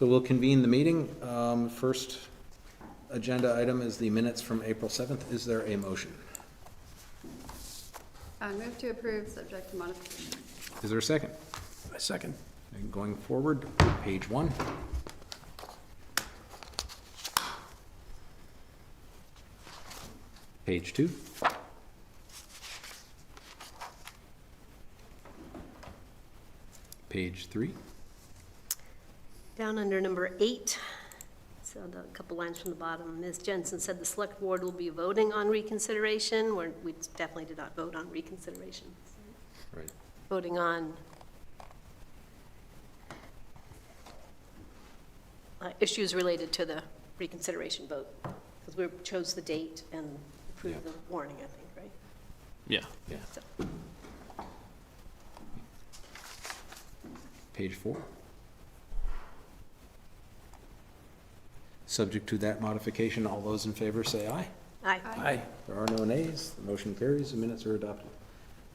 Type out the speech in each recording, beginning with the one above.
So we'll convene the meeting. First agenda item is the minutes from April 7th. Is there a motion? I move to approve, subject to modification. Is there a second? A second. And going forward, page 1. Page 2. Page 3. Down under number 8, so a couple lines from the bottom, Ms. Jensen said the select board will be voting on reconsideration, where we definitely did not vote on reconsideration. Right. Voting on issues related to the reconsideration vote, because we chose the date and approved the warning, I think, right? Yeah. Yeah. So, Page 4. Subject to that modification, all those in favor say aye. aye. Aye. There are no nays. The motion carries. The minutes are adopted.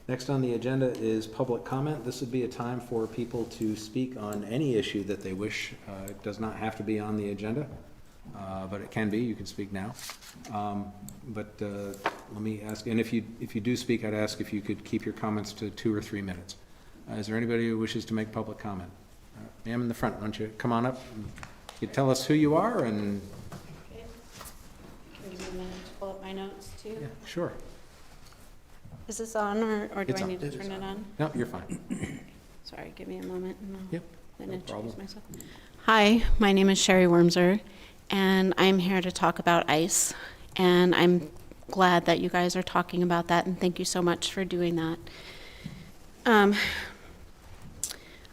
Next on the agenda is public comment. This would be a time for people to speak on any issue that they wish. It does not have to be on the agenda, but it can be. You can speak now. Let me ask, and if you do speak, I'd ask if you could keep your comments to 2 or 3 minutes. Is there anybody who wishes to make public comment? Ma'am in the front, why don't you come on up? You tell us who you are and... Okay. Can you give me a minute to pull up my notes too? Yeah, sure. Is this on or do It's I on. need to It is turn it on? No, you're fine. Sorry, give me a moment and I'll Yep, then no introduce problem. myself. Hi, my name is Sherry Wormser and I'm here to talk about ICE. And I'm glad that you guys are talking about that and thank you so much for doing that.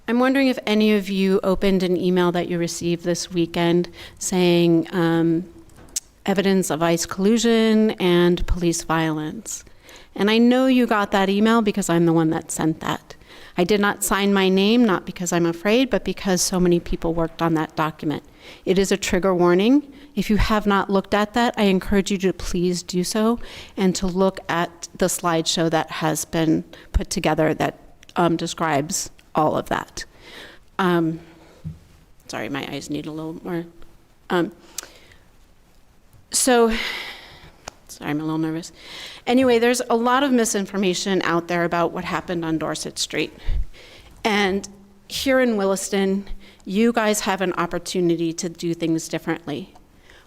I'm wondering if any of you opened an email that you received this weekend saying evidence of ICE collusion and police violence. And I know you got that email because I'm the one that sent that. I did not sign my name, not because I'm afraid, but because so many people worked on that document. It is a trigger warning. If you have not looked at that, I encourage you to please do so and to look at the slideshow that has been put together that describes all of that. Sorry, my eyes need a little more. Sorry, I'm a little nervous. Anyway, there's a lot of misinformation out there about what happened on Dorset Street. And here in Williston, you guys have an opportunity to do things differently.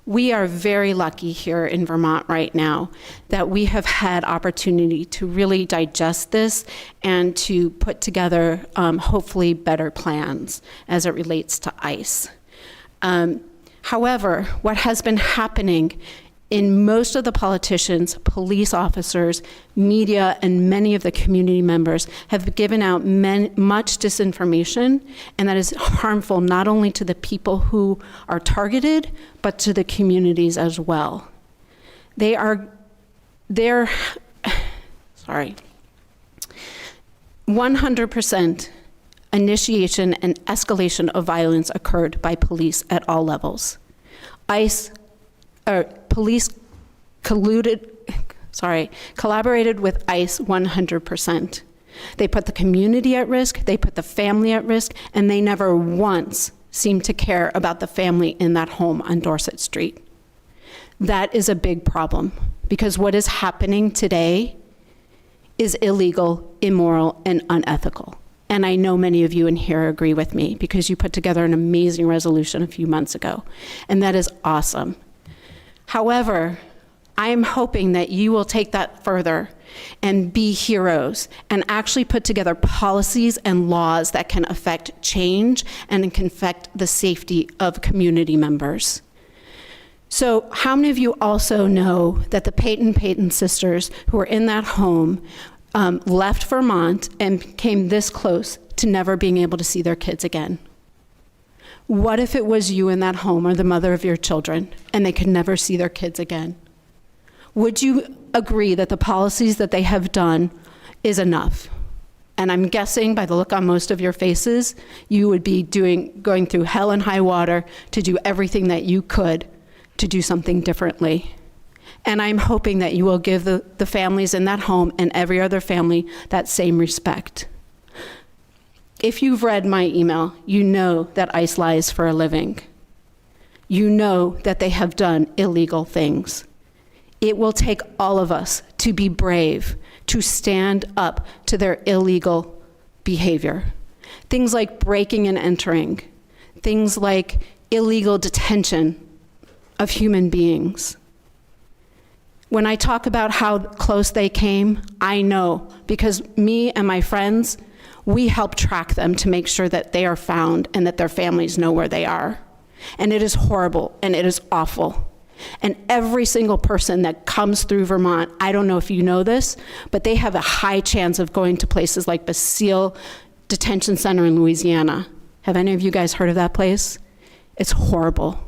We are very lucky here in Vermont right now that we have had opportunity to really digest this and to put together hopefully better plans as it relates to ICE. However, what has been happening in most of the politicians, police officers, media, and many of the community members have given out much disinformation, and that is harmful not only to the people who are targeted, but to the communities as well. They're 100% initiation and escalation of violence occurred by police at all levels. Police collaborated with ICE 100%. They put the community at risk, they put the family at risk, and they never once seemed to care about the family in that home on Dorset Street. That is a big problem, because what is happening today is illegal, immoral, and unethical. And I know many of you in here agree with me, because you put together an amazing resolution a few months ago, and that is awesome. However, I am hoping that you will take that further and be heroes and actually put together policies and laws that can affect change and can affect the safety of community members. So how many of you also know that the Payton sisters who were in that home left Vermont and came this close to never being able to see their kids again? What if it was you in that home or the mother of your children and they could never see their kids again? Would you agree that the policies that they have done is enough? And I'm guessing by the look on most of your faces, you would be going through hell and high water to do everything that you could to do something differently. And I'm hoping that you will give the families in that home and every other family that same respect. If you've read my email, you know that ICE lies for a living. You know that they have done illegal things. It will take all of us to be brave, to stand up to their illegal behavior. Things like breaking and entering, things like illegal detention of human beings. When I talk about how close they came, I know, because me and my friends, we help track them to make sure that they are found and that their families know where they are. And it is horrible and it is awful. And every single person that comes through Vermont, I don't know if you know this, but they have a high chance of going to places like Basile Detention Center in Louisiana. Have any of you guys heard of that place? It's horrible.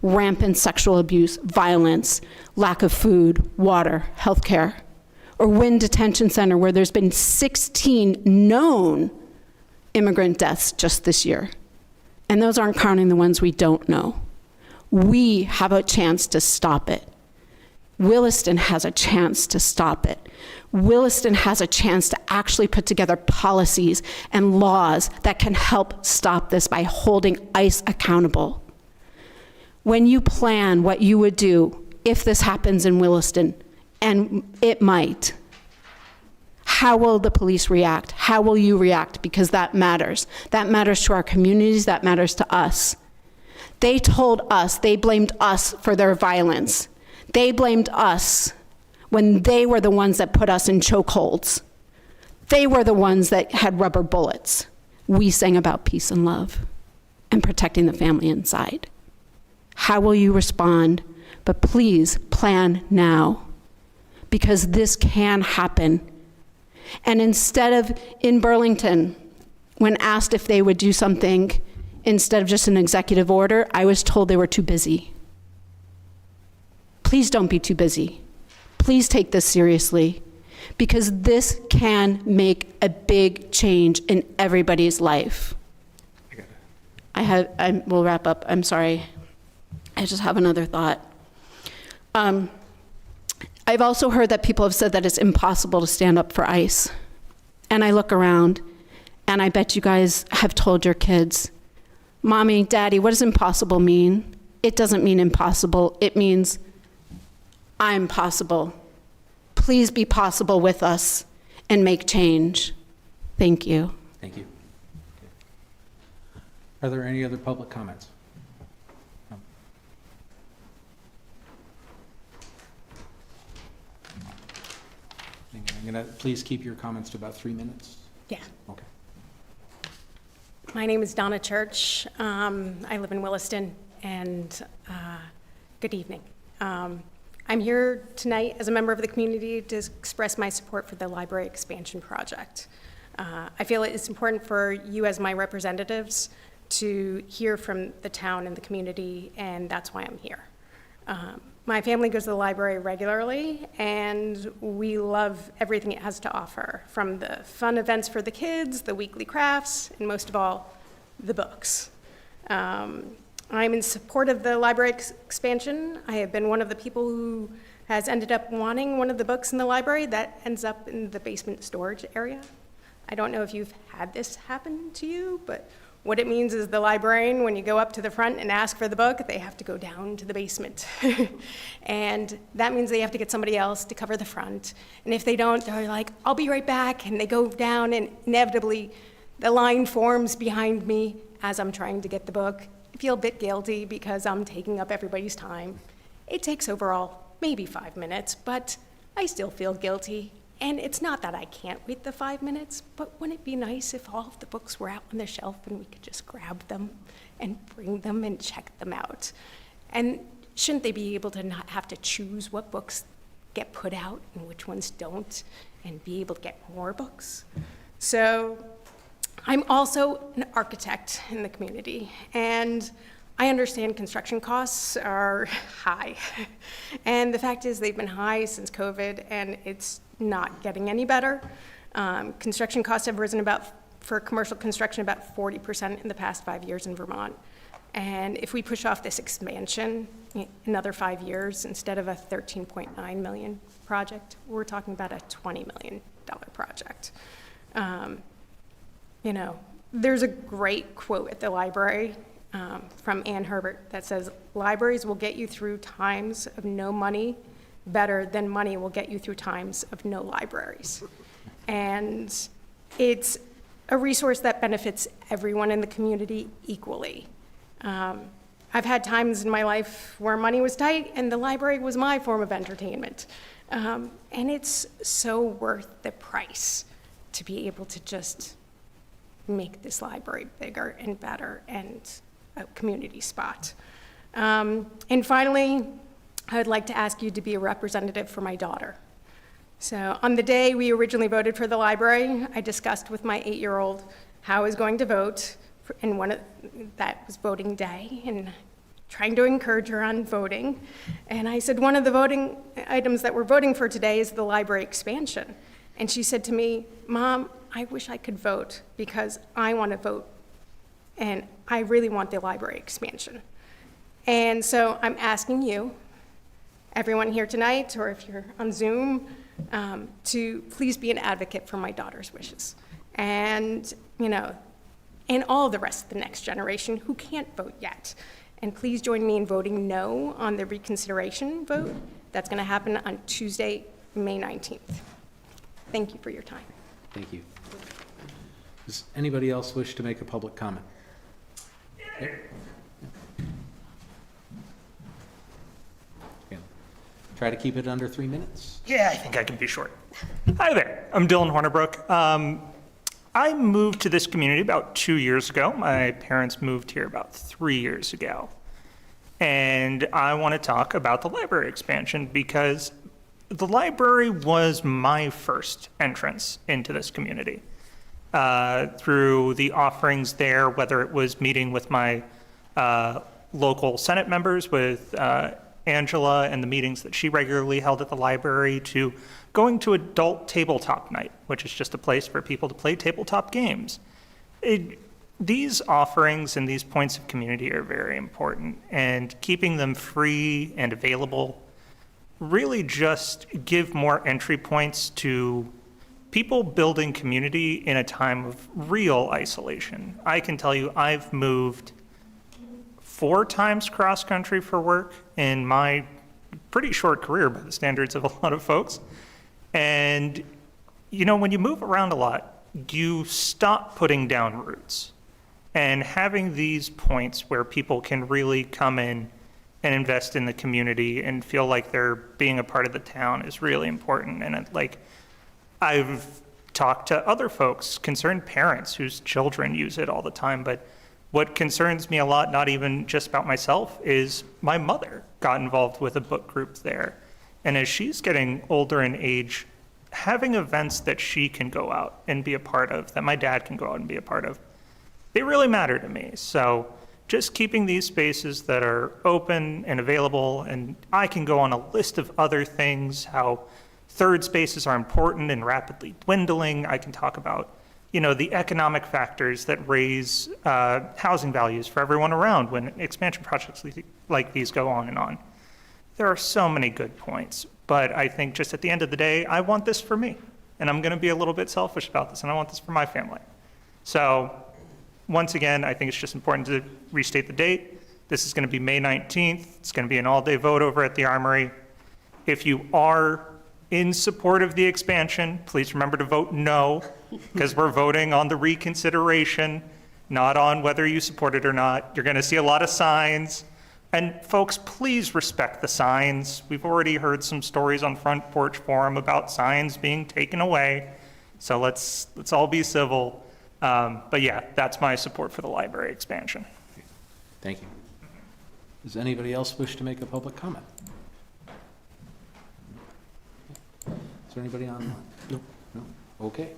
Rampant sexual abuse, violence, lack of food, water, healthcare. Or Wynn Detention Center, where there's been 16 known immigrant deaths just this year. And those aren't counting the ones we don't know. We have a chance to stop it. Williston has a chance to stop it. Williston has a chance to actually put together policies and laws that can help stop this by holding ICE accountable. When you plan what you would do if this happens in Williston, and it might, how will the police react? How will you react? Because that matters. That matters to our communities, that matters to us. They told us, they blamed us for their violence. They blamed us when they were the ones that put us in chokeholds. They were the ones that had rubber bullets. We sang about peace and love and protecting the family inside. How will you respond? But please plan now, because this can happen. And instead of in Burlington, when asked if they would do something, instead of just an executive order, I was told they were too busy. Please don't be too busy. Please take this seriously, because this can make a big change in everybody's life. I will wrap up. I'm sorry. I just have another thought. I've also heard that people have said that it's impossible to stand up for ICE. And I look around, and I bet you guys have told your kids, Mommy, Daddy, what does impossible mean? It doesn't mean impossible. It means I'm possible. Please be possible with us and make change. Thank you. Thank you. Are there any other public comments? No. I'm going to please keep your comments to about 3 minutes. Yeah. Okay. My name is Donna Church. I live in Williston, and good evening. I'm here tonight as a member of the community to express my support for the library expansion project. I feel it's important for you as my representatives to hear from the town and the community, and that's why I'm here. My family goes to the library regularly, and we love everything it has to offer, from the fun events for the kids, the weekly crafts, and most of all, the books. I'm in support of the library expansion. I have been one of the people who has ended up wanting one of the books in the library that ends up in the basement storage area. I don't know if you've had this happen to you, but what it means is the librarian, when you go up to the front and ask for the book, they have to go down to the basement. And that means they have to get somebody else to cover the front. And if they don't, they're like, I'll be right back. And they go down, and inevitably, the line forms behind me as I'm trying to get the book. I feel a bit guilty because I'm taking up everybody's time. It takes overall maybe 5 minutes, but I still feel guilty. And it's not that I can't wait the 5 minutes, but wouldn't it be nice if all of the books were out on the shelf and we could just grab them and bring them and check them out? And shouldn't they be able to not have to choose what books get put out and which ones don't, and be able to get more books? So I'm also an architect in the community, and I understand construction costs are high. And the fact is they've been high since COVID, and it's not getting any better. Construction costs have risen for commercial construction about 40% in the past 5 years in Vermont. And if we push off this expansion another 5 years, instead of a $13.9 million project, we're talking about a $20 million project. You know, There's a great quote at the library from Ann Herbert that says, "Libraries will get you through times of no money better than money will get you through times of no libraries." And it's a resource that benefits everyone in the community equally. I've had times in my life where money was tight and the library was my form of entertainment. And it's so worth the price to be able to just make this library bigger and better and a community spot. And finally, I would like to ask you to be a representative for my daughter. So on the day we originally voted for the library, I discussed with my 8-year-old how I was going to vote, and that was voting day, and trying to encourage her on voting. And I said, one of the voting items that we're voting for today is the library expansion. And she said to me, "Mom, I wish I could vote because I want to vote and I really want the library expansion." And so I'm asking you, everyone here tonight, or if you're on Zoom, to please be an advocate for my daughter's wishes. And, and all the rest of the next generation who can't vote yet. And please join me in voting no on the reconsideration vote. That's going to happen on Tuesday, May 19th. Thank you for your time. Thank you. Does anybody else wish to make a public comment? Yep. Yeah. Try to keep it under 3 minutes. Yeah, I think I can be short. Hi there, I'm Dylan Hornerbrook. I moved to this community about 2 years ago. My parents moved here about 3 years ago. And I want to talk about the library expansion because the library was my first entrance into this community. Through the offerings there, whether it was meeting with my local Senate members, with Angela and the meetings that she regularly held at the library, to going to adult tabletop night, which is just a place for people to play tabletop games. These offerings and these points of community are very important, and keeping them free and available really just give more entry points to people building community in a time of real isolation. I can tell you I've moved 4 times cross-country for work in my pretty short career by the standards of a lot of folks. And, when you move around a lot, you stop putting down roots. And having these points where people can really come in and invest in the community and feel like they're being a part of the town is really important. And I've talked to other folks, concerned parents whose children use it all the time, but what concerns me a lot, not even just about myself, is my mother got involved with a book group there. And as she's getting older in age, having events that she can go out and be a part of, that my dad can go out and be a part of, they really matter to me. So just keeping these spaces that are open and available, and I can go on a list of other things, how third spaces are important and rapidly dwindling. I can talk about, the economic factors that raise housing values for everyone around when expansion projects like these go on and on. There are so many good points, but I think just at the end of the day, I want this for me, and I'm going to be a little bit selfish about this, and I want this for my family. So once again, I think it's just important to restate the date. This is going to be May 19th. It's going to be an all-day vote over at the Armory. If you are in support of the expansion, please remember to vote no, because we're voting on the reconsideration, not on whether you support it or not. You're going to see a lot of signs. And folks, please respect the signs. We've already heard some stories on Front Porch Forum about signs being taken away. So let's all be civil. But yeah, that's my support for the library expansion. Thank you. Does anybody else wish to make a public comment? Is there anybody online? No. No? Okay.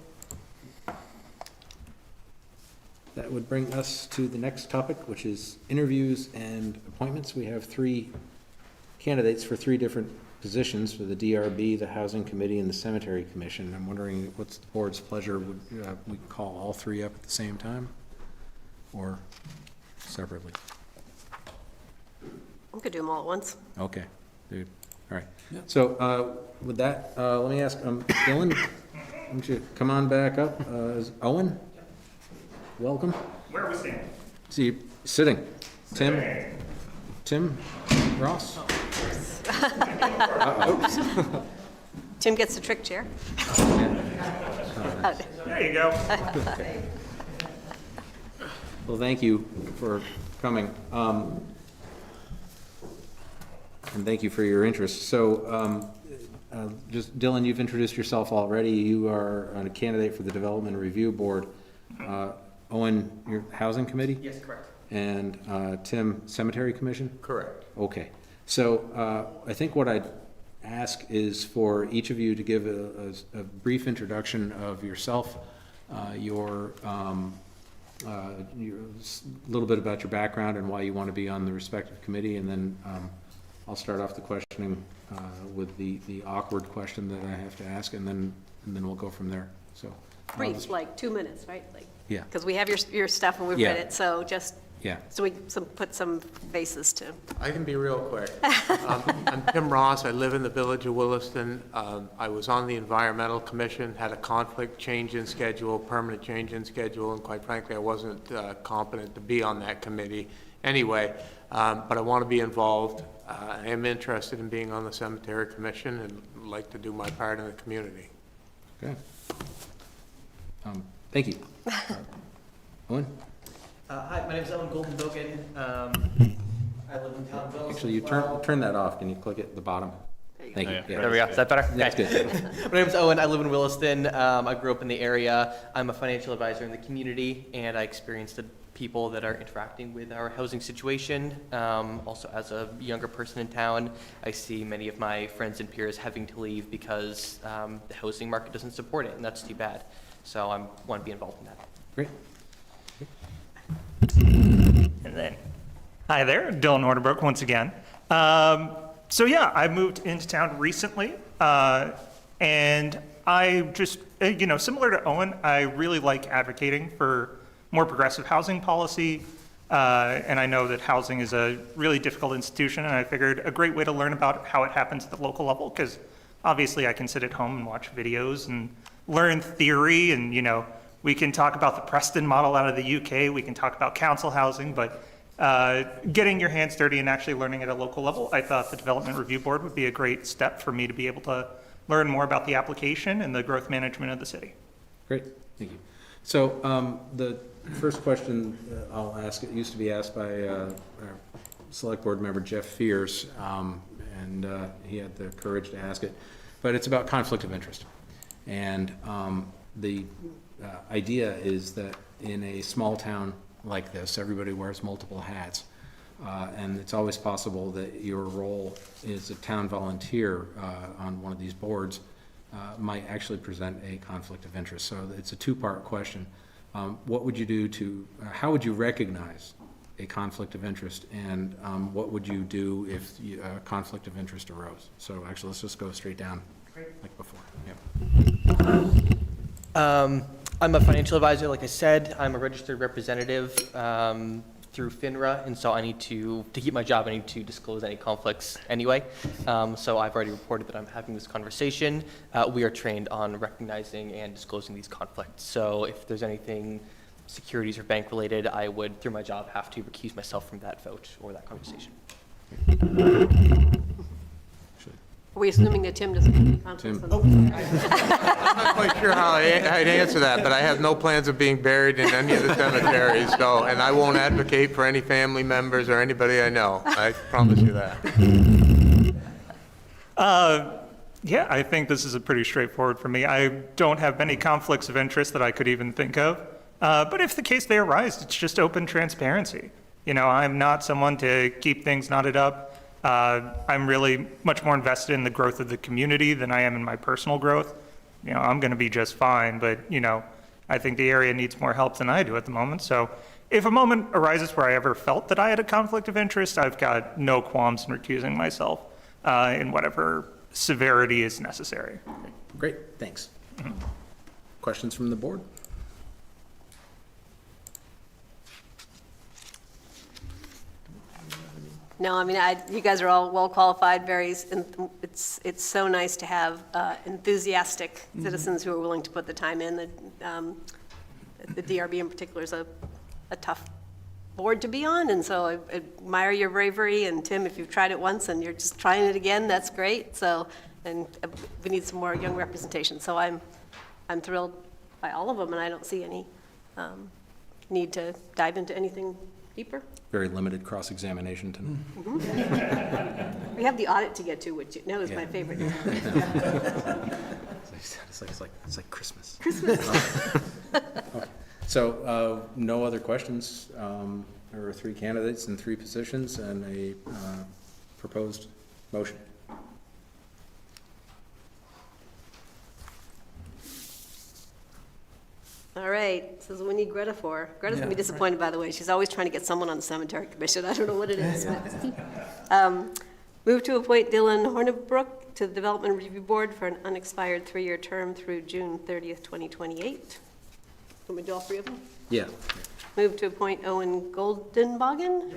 That would bring us to the next topic, which is interviews and appointments. We have 3 candidates for 3 different positions for the DRB, the Housing Committee, and the Cemetery Commission. I'm wondering what's the board's pleasure? Would we call all 3 up at the same time or separately? We could do them all at once. Okay, dude. All right. So with that, let me ask, Dylan, why don't you come on back up? Is Owen? welcome. Where are we standing? See you sitting. Tim Ross? Tim gets the trick chair. There you go. Well, thank you for coming. And thank you for your interest. So, just, Dylan, you've introduced yourself already. You are a candidate for the Development Review Board. Owen, your Housing Committee? Yes, correct. And Tim, Cemetery Commission? Correct. Okay. So I think what I'd ask is for each of you to give a brief introduction of yourself, your little bit about your background and why you want to be on the respective committee, and then I'll start off the questioning with the awkward question that I have to ask, and then we'll go from there. So Brief, like 2 minutes, right? Like, yeah, because we have your stuff and we've Yeah. read it, so just, yeah. so we put some faces to. I can be real quick. I'm Tim Ross. I live in the village of Williston. I was on the Environmental Commission, had a conflict change in schedule, permanent change in schedule, and quite frankly, I wasn't competent to be on that committee anyway, but I want to be involved. I am interested in being on the Cemetery Commission and like to do my part in the community. Okay. Thank you. Owen? Hi, my name is Owen Golden-Bogan. I live in town Williston. Actually, you turn that off. Can you click it at the bottom? Thank you. Yeah. There we go. Is that better? That's Okay. good. My name is Owen. I live in Williston. I grew up in the area. I'm a financial advisor in the community, and I experienced the people that are interacting with our housing situation. Also, as a younger person in town, I see many of my friends and peers having to leave because the housing market doesn't support it, and that's too bad. So I want to be involved in that. Great. And then, hi there, Dylan Hornibrook once again. So yeah, I moved into town recently, and I just, similar to Owen, I really like advocating for more progressive housing policy, and I know that housing is a really difficult institution, and I figured a great way to learn about how it happens at the local level, because obviously I can sit at home and watch videos and learn theory, and we can talk about the Preston model out of the UK, we can talk about council housing, but getting your hands dirty and actually learning at a local level, I thought the Development Review Board would be a great step for me to be able to learn more about the application and the growth management of the city. Great, thank you. So the first question I'll ask, it used to be asked by our Select Board member Jeff Fears, and he had the courage to ask it, but it's about conflict of interest. And the idea is that in a small town like this, everybody wears multiple hats, and it's always possible that your role as a town volunteer on one of these boards might actually present a conflict of interest. So it's a two-part question. What would you do to, how would you recognize a conflict of interest, and what would you do if a conflict of interest arose? So actually, let's just go straight down like before. Yep. I'm a financial advisor, like I said. I'm a registered representative through FINRA, and so I need to keep my job, I need to disclose any conflicts anyway. So I've already reported that I'm having this conversation. We are trained on recognizing and disclosing these conflicts. So if there's anything securities or bank related, I would, through my job, have to recuse myself from that vote or that conversation. Are we assuming that Tim doesn't have conflicts? Tim. On the I'm not quite sure how I'd answer that, but I have no plans of being buried in any of the cemeteries, so, and I won't advocate for any family members or anybody I know. I promise you that. Yeah, I think this is a pretty straightforward for me. I don't have many conflicts of interest that I could even think of. But if the case they arise, it's just open transparency. I'm not someone to keep things knotted up. I'm really much more invested in the growth of the community than I am in my personal growth. I'm going to be just fine, but, I think the area needs more help than I do at the moment. So if a moment arises where I ever felt that I had a conflict of interest, I've got no qualms in recusing myself in whatever severity is necessary. Great, thanks. Questions from the board? No, I mean, you guys are all well qualified, it's so nice to have enthusiastic citizens who are willing to put the time in. the DRB in particular is a tough board to be on, and so I admire your bravery, and Tim, if you've tried it once and you're just trying it again, that's great, so, and we need some more young representation, so I'm thrilled by all of them, and I don't see any need to dive into anything deeper. Very limited cross-examination tonight. We have the audit to get to, which you know is my favorite. It's like Christmas. Okay. So, no other questions. There are 3 candidates and 3 positions and a proposed motion. All right, this is what we need Greta for. Greta's gonna be disappointed, by the way. She's always trying to get someone on the cemetery commission. I don't know what it is. Move to appoint Dylan Hornibrook to the Development Review Board for an unexpired 3-year term through June 30th, 2028. Can we do all 3 of them? Yeah. Move to appoint Owen Goldenbogen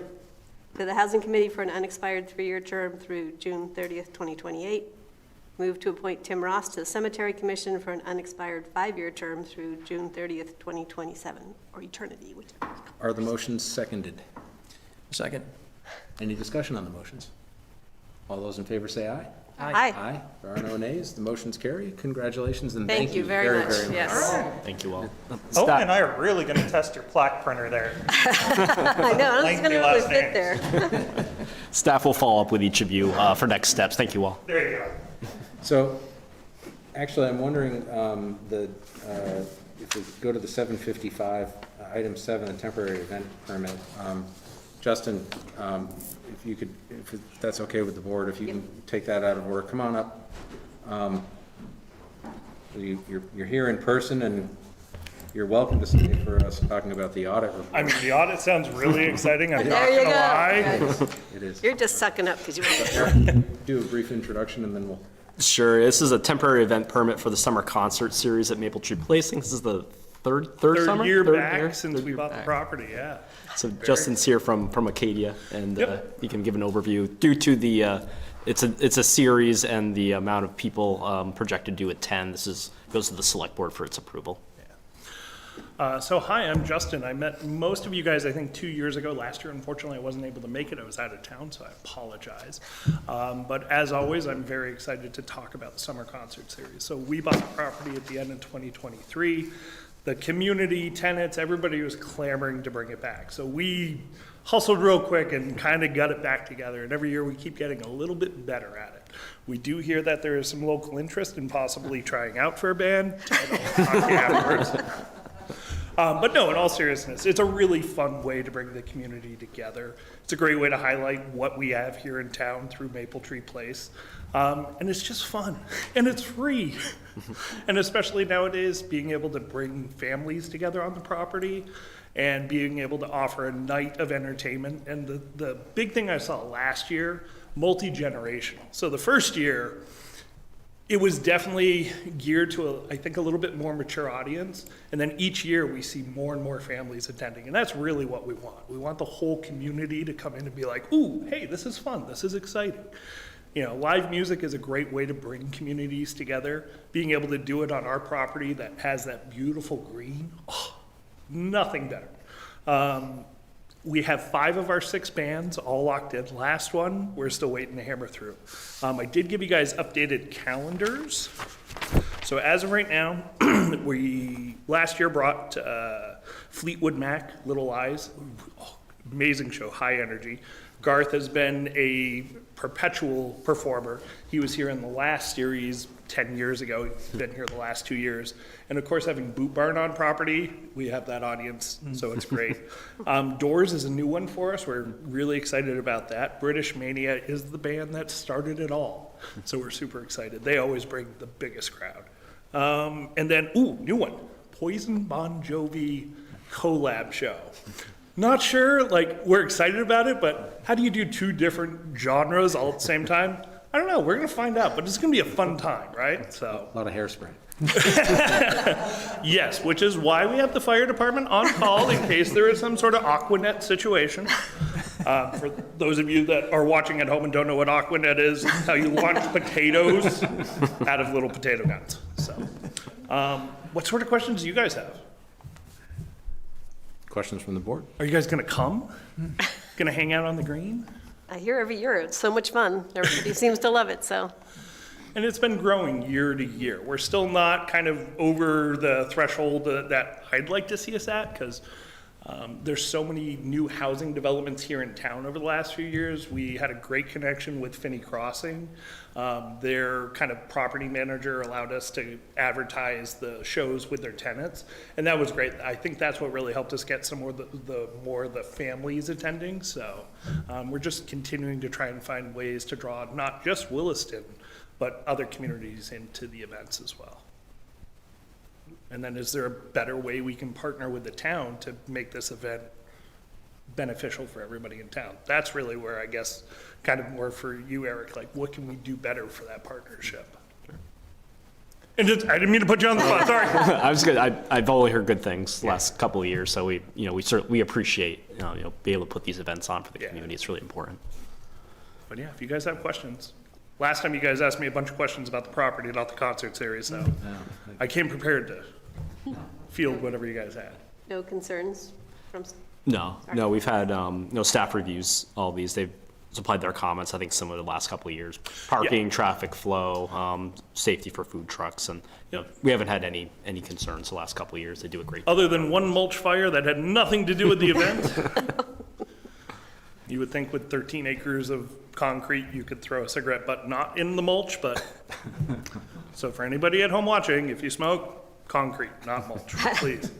to the Housing Committee for an unexpired 3-year term through June 30th, 2028. Move to appoint Tim Ross to the Cemetery Commission for an unexpired 5-year term through June 30th, 2027, or eternity, whichever. Are the motions seconded? Second. Any discussion on the motions? All those in favor say aye. Aye. Aye. There are no nays. The motions carry. Congratulations and Thank you very much. Yes. Thank you all. Owen and I are really going to test your plaque printer there. I know, I'm just gonna Lengthy really last fit names. there. Staff will follow up with each of you for next steps. Thank you all. There you go. So, actually, I'm wondering, if we go to the 755, item 7, the temporary event permit, Justin, if you could, if that's okay with the board, if you can take that out of order, come on up. You're here in person, and you're welcome to stay for us talking about the audit report. I mean, the audit sounds really exciting. I'm not There you going to lie. go. It is. You're just sucking up because you want Do a brief introduction, and then we'll. Sure. This is a temporary event permit for the summer concert series at Maple Tree Place. I think this is the third summer? Third year Third back year? since Third we year bought the back. property, yeah. So Justin's here from Acadia, and Yep. he can give an overview. Due to the, it's a series and the amount of people projected to attend, goes to the select board for its approval. So hi, I'm Justin. I met most of you guys, I think, 2 years ago. Last year, unfortunately, I wasn't able to make it. I was out of town, so I apologize. But as always, I'm very excited to talk about the summer concert series. So we bought the property at the end of 2023. The community, tenants, everybody was clamoring to bring it back. So we hustled real quick and kind of got it back together. And every year, we keep getting a little bit better at it. We do hear that there is some local interest in possibly trying out for a band. I'll talk to you afterwards. But no, in all seriousness, it's a really fun way to bring the community together. It's a great way to highlight what we have here in town through Maple Tree Place. And it's just fun, and it's free. And especially nowadays, being able to bring families together on the property and being able to offer a night of entertainment. And the big thing I saw last year, multi-generational. So the first year, it was definitely geared to, I think, a little bit more mature audience. And then each year we see more and more families attending. And that's really what we want. We want the whole community to come in and be like, ooh, hey, this is fun. This is exciting. You know, live music is a great way to bring communities together. Being able to do it on our property that has that beautiful green, oh, nothing better. We have 5 of our 6 bands all locked in. Last one, we're still waiting to hammer through. I did give you guys updated calendars. So as of right now, we last year brought Fleetwood Mac, Little Eyes. Oh, amazing show, high energy. Garth has been a perpetual performer. He was here in the last series 10 years ago. He's been here the last 2 years. And of course, having Boot Barn on property, we have that audience, so it's great. Doors is a new one for us. We're really excited about that. British Mania is the band that started it all, so we're super excited. They always bring the biggest crowd. And then, new one, Poison Bon Jovi collab show. Not sure, we're excited about it, but how do you do 2 different genres all at the same time? I don't know, we're gonna find out, but it's gonna be a fun time, right? So. A lot of hairspray. Yes, which is why we have the fire department on call in case there is some sort of Aquanet situation. For those of you that are watching at home and don't know what Aquanet is, how you launch potatoes out of little potato guns. So, what sort of questions do you guys have? Questions from the board? Are you guys going to come? Going to hang out on the green? I hear every year, it's so much fun. Everybody seems to love it, so. And it's been growing year to year. We're still not kind of over the threshold that I'd like to see us at, because there's so many new housing developments here in town over the last few years. We had a great connection with Finney Crossing. Their kind of property manager allowed us to advertise the shows with their tenants, and that was great. I think that's what really helped us get some more of the families attending. So we're just continuing to try and find ways to draw not just Williston, but other communities into the events as well. And then is there a better way we can partner with the town to make this event beneficial for everybody in town? That's really where I guess kind of more for you, Eric, like what can we do better for that partnership? And I didn't mean to put you on the spot, sorry. I was good. I've only heard good things the last couple of years, so we appreciate being able to put these events on for the community. It's really important. But yeah, if you guys have questions. Last time you guys asked me a bunch of questions about the property, not the concert series, so I came prepared to field whatever you guys had. No concerns from, No, we've had staff reviews all these. They've supplied their comments, I think, similar to the last couple of years. Parking, traffic flow, safety for food trucks, and we haven't had any concerns the last couple of years. They do a great job. Other than one mulch fire that had nothing to do with the event. You would think with 13 acres of concrete, you could throw a cigarette butt not in the mulch, but so for anybody at home watching, if you smoke, concrete, not mulch, please.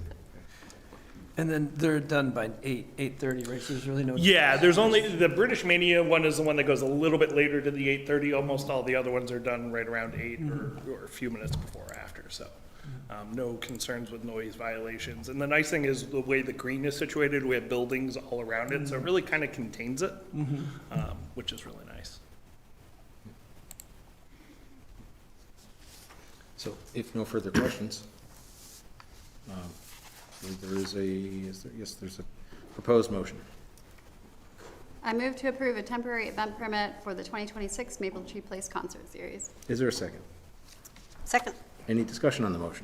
And then they're done by 8:30, right? So there's really no. Yeah, there's only, the British Mania one is the one that goes a little bit later to the 8:30. Almost all the other ones are done right around 8 or a few minutes before or after, so. No concerns with noise violations. And the nice thing is the way the green is situated, we have buildings all around it, so it really kind of contains it, which is really nice. So if no further questions, there's a proposed motion. I move to approve a temporary event permit for the 2026 Maple Tree Place Concert Series. Is there a second? second. Any discussion on the motion?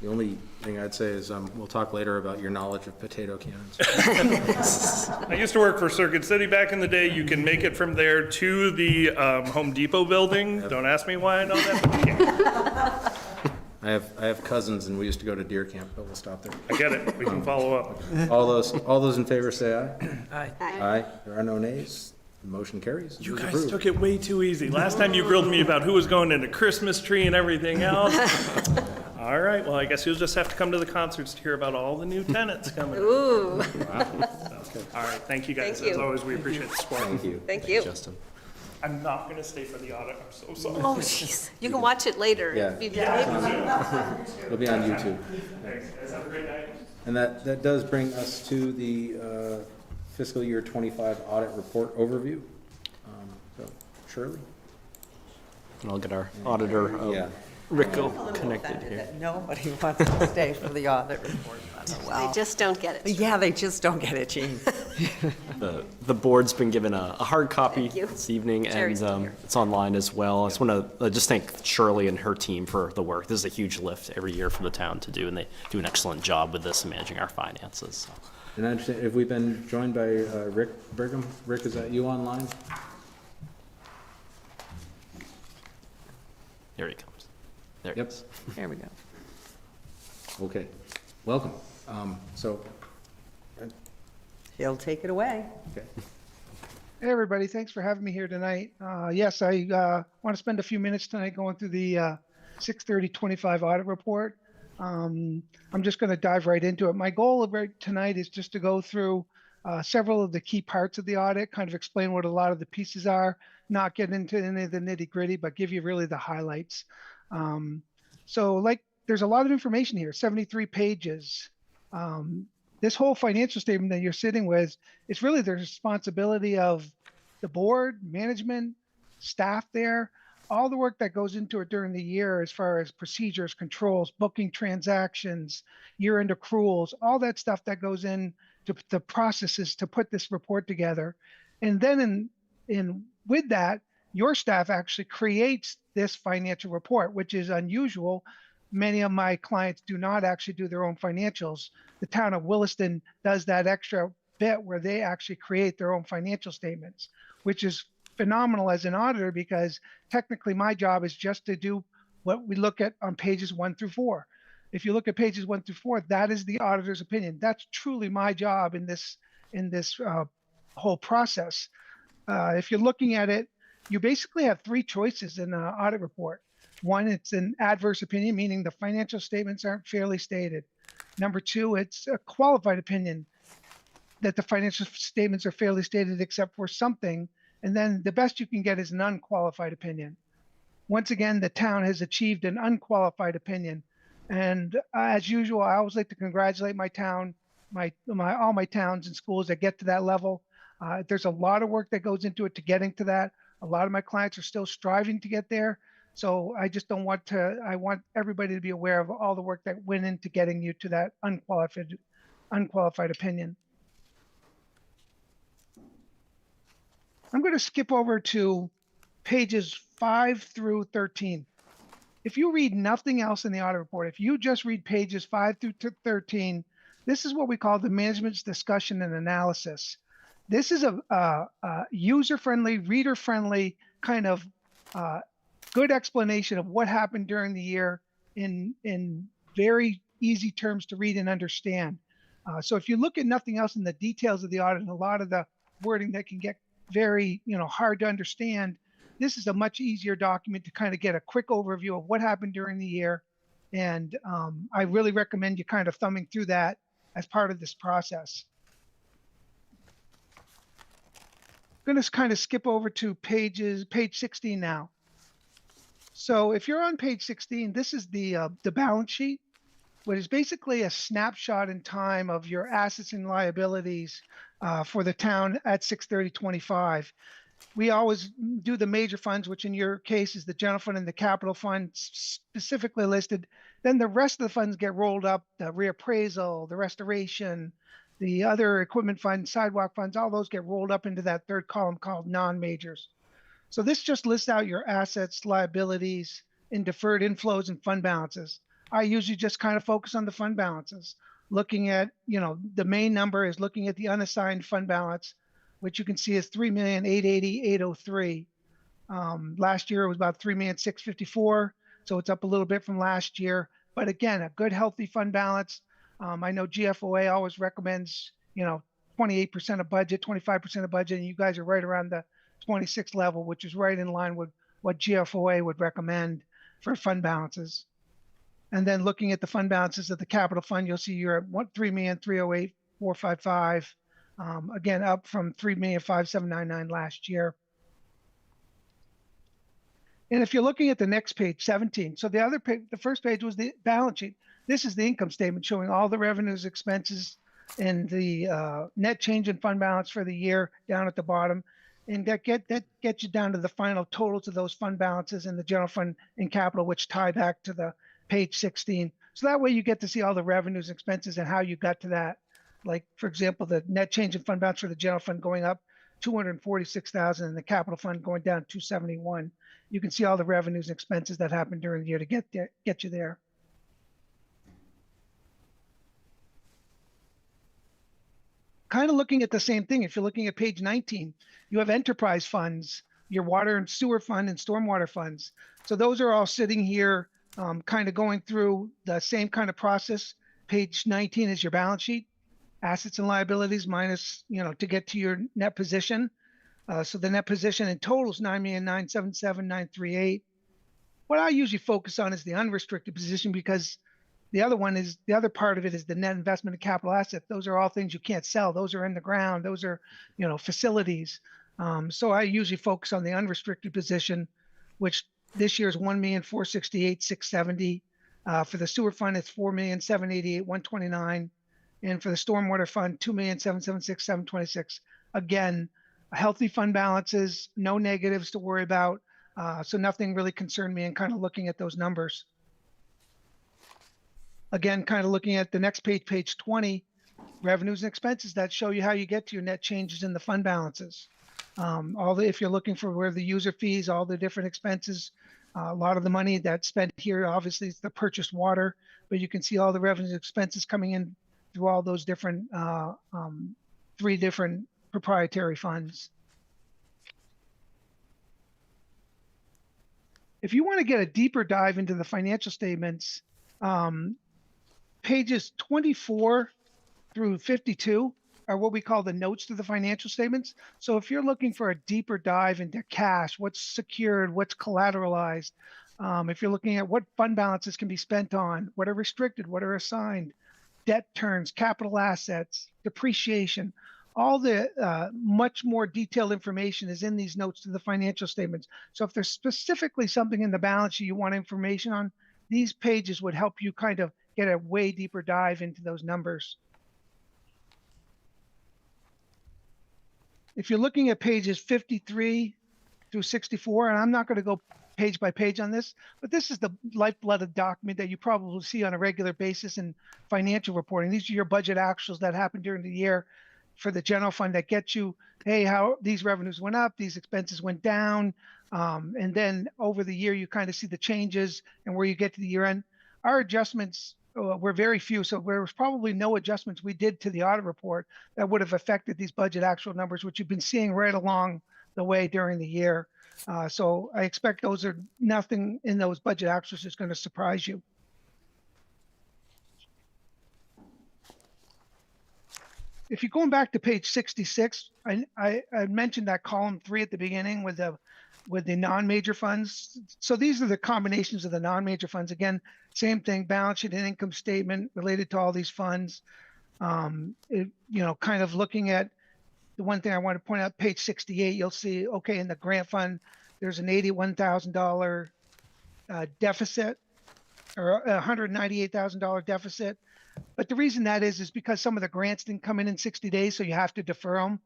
The only thing I'd say is we'll talk later about your knowledge of potato cannons. I used to work for Circuit City back in the day. You can make it from there to the Home Depot building. Don't ask me why I know that, but you can. I have cousins, and we used to go to deer camp, but we'll stop there. I get it. We can follow up. All those in favor say aye. Aye. Aye. There are no nays. The motion carries. You It is guys approved. took it way too easy. Last time you grilled me about who was going in a Christmas tree and everything else. All right, well, I guess you'll just have to come to the concerts to hear about all the new tenants coming. Ooh, All right, thank you guys. Thank As you. always, we appreciate the support. Thank you. thank you. Justin. I'm not gonna stay for the audit, I'm so sorry. Oh, jeez. You can watch it later. Yeah. If you- It'll be on YouTube. Thanks, guys. Have a great night. And that does bring us to the fiscal year 25 audit report overview. So Shirley? And I'll get our auditor, Yeah. Rico, connected here. That nobody wants to stay for the audit report. They just don't get it. Yeah, they just don't get it, Gene. The board's been given a hard copy Thank you. this evening, Sherry's and still here. it's online as well. I just want to just thank Shirley and her team for the work. This is a huge lift every year for the town to do, and they do an excellent job with this and managing our finances. So. And I understand, have we been joined by Rick Brigham? Rick, is that you online? Here he comes. There he Yep. is. There we go. Okay. Welcome. So, He'll take it away. okay. Hey, everybody. Thanks for having me here tonight. Yes, I want to spend a few minutes tonight going through the 6/30/25 audit report. I'm just going to dive right into it. My goal of tonight is just to go through several of the key parts of the audit, kind of explain what a lot of the pieces are, not get into any of the nitty gritty, but give you really the highlights. There's a lot of information here, 73 pages. This whole financial statement that you're sitting with, it's really the responsibility of the board, management, staff there, all the work that goes into it during the year as far as procedures, controls, booking transactions, year-end accruals, all that stuff that goes in to the processes to put this report together. And then with that, your staff actually creates this financial report, which is unusual many of my clients do not actually do their own financials. The town of Williston does that extra bit where they actually create their own financial statements, which is phenomenal as an auditor because technically my job is just to do what we look at on pages 1 through 4. If you look at pages 1 through 4, that is the auditor's opinion. That's truly my job in this whole process. If you're looking at it, you basically have 3 choices in an audit report. One, it's an adverse opinion, meaning the financial statements aren't fairly stated. Number 2, it's a qualified opinion that the financial statements are fairly stated except for something. And then the best you can get is an unqualified opinion. Once again, the town has achieved an unqualified opinion. And as usual, I always like to congratulate my town, all my towns and schools that get to that level. There's a lot of work that goes into it to getting to that. A lot of my clients are still striving to get there. So I just don't want to, I want everybody to be aware of all the work that went into getting you to that unqualified opinion. I'm going to skip over to pages 5 through 13. If you read nothing else in the audit report, if you just read pages 5 through 13, this is what we call the management's discussion and analysis. This is a user-friendly, reader-friendly kind of good explanation of what happened during the year in very easy terms to read and understand. So if you look at nothing else in the details of the audit and a lot of the wording that can get very hard to understand, this is a much easier document to kind of get a quick overview of what happened during the year. And I really recommend you kind of thumbing through that as part of this process. I'm going to kind of skip over to page 16 now. So if you're on page 16, this is the balance sheet, which is basically a snapshot in time of your assets and liabilities for the town at 6/30/25. We always do the major funds, which in your case is the general fund and the capital fund specifically listed. Then the rest of the funds get rolled up, the reappraisal, the restoration, the other equipment funds, sidewalk funds, all those get rolled up into that third column called non-majors. So this just lists out your assets, liabilities, and deferred inflows and fund balances. I usually just kind of focus on the fund balances, looking at, the main number is looking at the unassigned fund balance, which you can see is 3,880,803. Last year it was about 3,654,000, so it's up a little bit from last year. But again, a good healthy fund balance. I know GFOA always recommends, 28% of budget, 25% of budget, and you guys are right around the 26 level, which is right in line with what GFOA would recommend for fund balances. And then looking at the fund balances of the capital fund, you'll see you're at 3,308,455. Again, up from 3,579,999 last year. And if you're looking at the next page, 17, so the first page was the balance sheet. This is the income statement showing all the revenues, expenses, and the net change in fund balance for the year down at the bottom. And that gets you down to the final totals of those fund balances in the general fund and capital, which tie back to the page 16. So that way you get to see all the revenues, expenses, and how you got to that. Like, for example, the net change in fund balance for the general fund going up 246,000 and the capital fund going down 271. You can see all the revenues and expenses that happened during the year to get you there. Kind of looking at the same thing. If you're looking at page 19, you have enterprise funds, your water and sewer fund and stormwater funds. So those are all sitting here kind of going through the same kind of process. Page 19 is your balance sheet, assets and liabilities minus, to get to your net position. So the net position in total is 9,977,938. What I usually focus on is the unrestricted position because the other part of it is the net investment in capital asset. Those are all things you can't sell. Those are in the ground. Those are, facilities. So I usually focus on the unrestricted position, which this year is 1,468,670. For the sewer fund, it's 4,788,129. And for the stormwater fund, 2,776,726. Again, healthy fund balances, no negatives to worry about. So nothing really concerned me in kind of looking at those numbers. Again, kind of looking at the next page, page 20, revenues and expenses that show you how you get to your net changes in the fund balances. If you're looking for where the user fees, all the different expenses, A lot of the money that's spent here, obviously, is the purchased water, but you can see all the revenues and expenses coming in through all those different, 3 different proprietary funds. If you want to get a deeper dive into the financial statements, pages 24 through 52 are what we call the notes to the financial statements. So if you're looking for a deeper dive into cash, what's secured, what's collateralized, if you're looking at what fund balances can be spent on, what are restricted, what are assigned, debt turns, capital assets, depreciation, all the much more detailed information is in these notes to the financial statements. So if there's specifically something in the balance sheet you want information on, these pages would help you kind of get a way deeper dive into those numbers. If you're looking at pages 53 through 64, and I'm not going to go page by page on this, but this is the lifeblood of document that you probably see on a regular basis in financial reporting. These are your budget actuals that happened during the year for the general fund that get you, hey, how these revenues went up, these expenses went down, and then over the year you kind of see the changes and where you get to the year end. Our adjustments were very few, so there was probably no adjustments we did to the audit report that would have affected these budget actual numbers, which you've been seeing right along the way during the year. So I expect nothing in those budget actuals is going to surprise you. If you're going back to page 66, I mentioned that column 3 at the beginning with the non-major funds. So these are the combinations of the non-major funds. Again, same thing, balance sheet and income statement related to all these funds. Kind of looking at the one thing I want to point out, page 68, you'll see, okay, in the grant fund, there's an $81,000 deficit or a $198,000 deficit. But the reason that is because some of the grants didn't come in 60 days, so you have to defer them.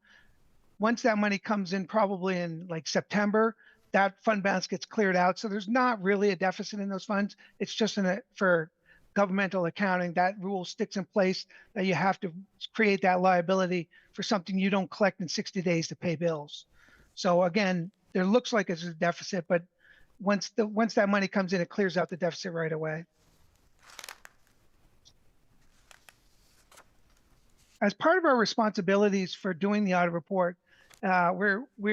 Once that money comes in, probably in like September, that fund balance gets cleared out. So there's not really a deficit in those funds. It's just for governmental accounting, that rule sticks in place that you have to create that liability for something you don't collect in 60 days to pay bills. So again, there looks like it's a deficit, but once that money comes in, it clears out the deficit right away. As part of our responsibilities for doing the audit report, we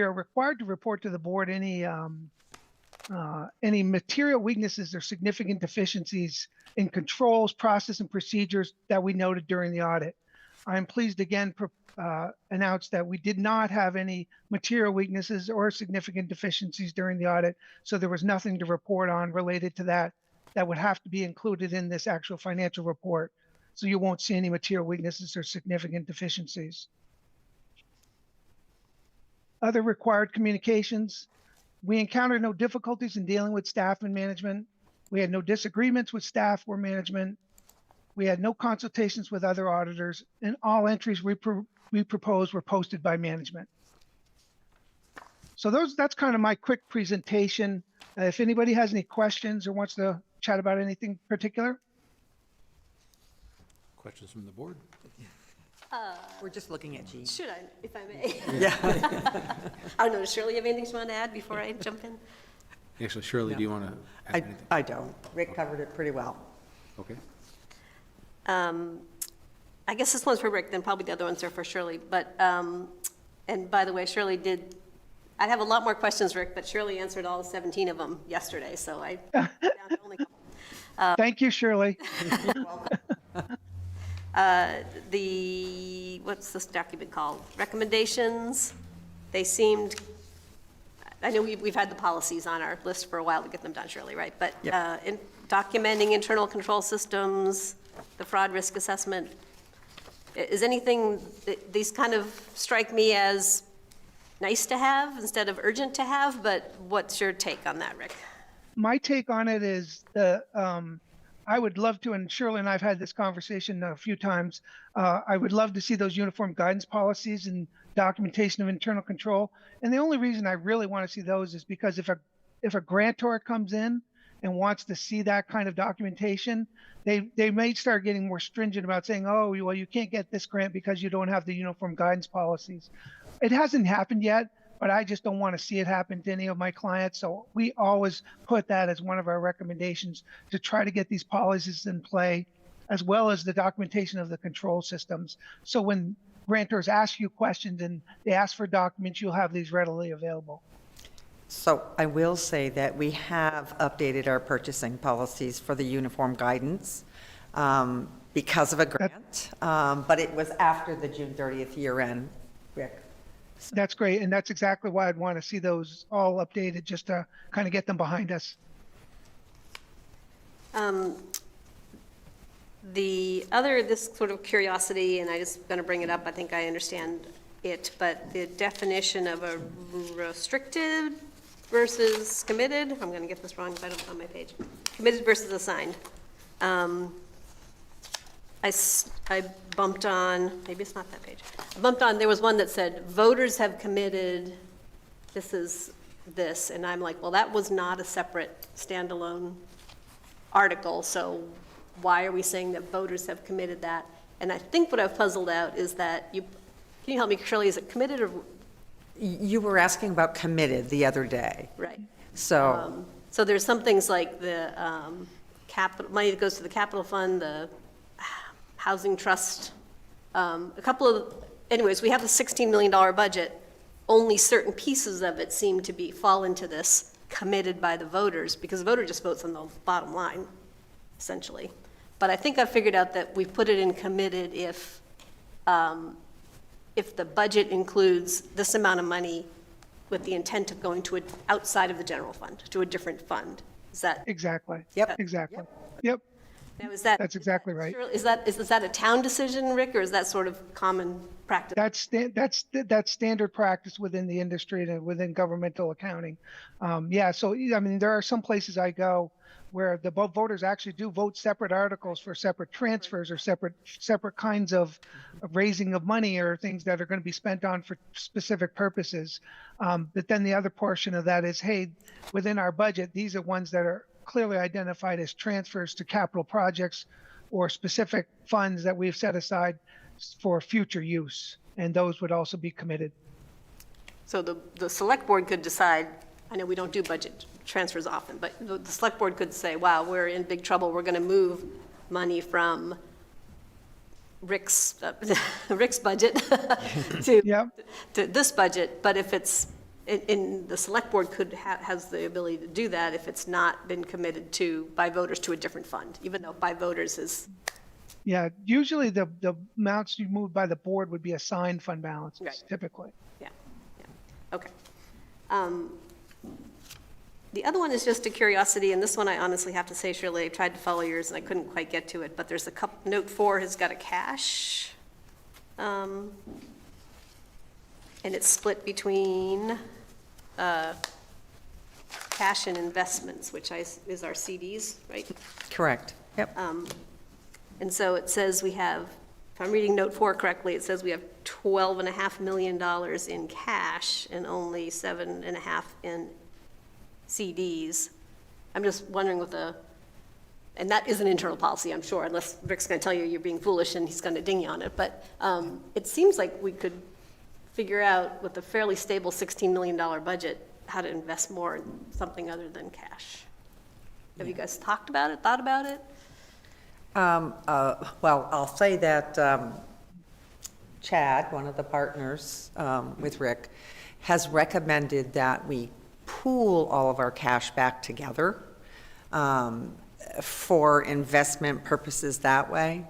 are required to report to the board any material weaknesses or significant deficiencies in controls, process, and procedures that we noted during the audit. I'm pleased again announce that we did not have any material weaknesses or significant deficiencies during the audit, so there was nothing to report on related to that would have to be included in this actual financial report. So you won't see any material weaknesses or significant deficiencies. Other required communications. We encountered no difficulties in dealing with staff and management. We had no disagreements with staff or management. We had no consultations with other auditors, and all entries we proposed were posted by management. So that's kind of my quick presentation. If anybody has any questions or wants to chat about anything particular. Questions from the board? We're just looking at Jean. Should I, if I may? Yeah. I don't know, does Shirley have anything she want to add before I jump in? Actually, Shirley, do you want to add anything? I don't. Rick covered it pretty well. Okay. I guess this one's for Rick, then probably the other ones are for Shirley. But, and by the way, Shirley I'd have a lot more questions, Rick, but Shirley answered all 17 of them yesterday, so I down to only a couple. Thank you, Shirley. You're welcome. What's this document called? Recommendations. They seemed, I know we've had the policies on our list for a while to get them done, Shirley, right? But Yep. In documenting internal control systems, the fraud risk assessment, is anything, these kind of strike me as nice to have instead of urgent to have, but what's your take on that, Rick? My take on it is I would love to, and Shirley and I've had this conversation a few times, I would love to see those uniform guidance policies and documentation of internal control. And the only reason I really want to see those is because if a grantor comes in and wants to see that kind of documentation, they may start getting more stringent about saying, oh, well, you can't get this grant because you don't have the uniform guidance policies. It hasn't happened yet, but I just don't want to see it happen to any of my clients. So we always put that as one of our recommendations to try to get these policies in play, as well as the documentation of the control systems. So when grantors ask you questions and they ask for documents, you'll have these readily available. So I will say that we have updated our purchasing policies for the uniform guidance because of a grant, but it was after the June 30th year end, Rick. That's great, and that's exactly why I'd want to see those all updated, just to kind of get them behind us. This sort of curiosity, and I just going to bring it up, I think I understand it, but the definition of a restricted versus committed, I'm going to get this wrong if I don't on my page. Committed versus assigned. I bumped on, maybe it's not that page. I bumped on, there was one that said, voters have committed, this is this, and I'm like, well, that was not a separate standalone article, so why are we saying that voters have committed that? And I think what I've puzzled out is that can you help me, Shirley, is it committed or? You were asking about committed the other day. Right. So, So there's some things like the capital, money that goes to the capital fund, the housing trust, anyways, we have the $16 million budget. Only certain pieces of it seem to fall into this committed by the voters, because the voter just votes on the bottom line, essentially. But I think I figured out that we put it in committed if the budget includes this amount of money with the intent of going to outside of the general fund, to a different fund. Is that? Exactly. Yep. Exactly. Yep. Now, is that? That's exactly right. Is that a town decision, Rick, or is that sort of common practice? That's standard practice within the industry and within governmental accounting. Yeah, so I mean, there are some places I go where the voters actually do vote separate articles for separate transfers or separate kinds of raising of money or things that are going to be spent on for specific purposes. But then the other portion of that is, hey, within our budget, these are ones that are clearly identified as transfers to capital projects or specific funds that we've set aside for future use, and those would also be committed. So the select board could decide, I know we don't do budget transfers often, but the select board could say, wow, we're in big trouble, we're going to move money from Rick's budget to this budget, but if it's in the select board has the ability to do that if it's not been committed to by voters to a different fund, even though by voters is. Yeah, usually the amounts you move by the board would be assigned fund balances, right. Typically. Yeah, okay. The other one is just a curiosity, and this one I honestly have to say, Shirley, I tried to follow yours and I couldn't quite get to it, but there's note 4 has got a cash. And it's split between cash and investments, which is our CDs, right? correct. Yep. And so it says we have, if I'm reading note 4 correctly, it says we have $12.5 million in cash and only $7.5 million in CDs. I'm just wondering and that is an internal policy, I'm sure, unless Rick's going to tell you you're being foolish and he's going to ding you on it. But it seems like we could figure out with a fairly stable $16 million budget how to invest more in something other than cash. Have you guys talked about it, thought about it? Well, I'll say that Chad, one of the partners with Rick, has recommended that we pool all of our cash back together for investment purposes that way.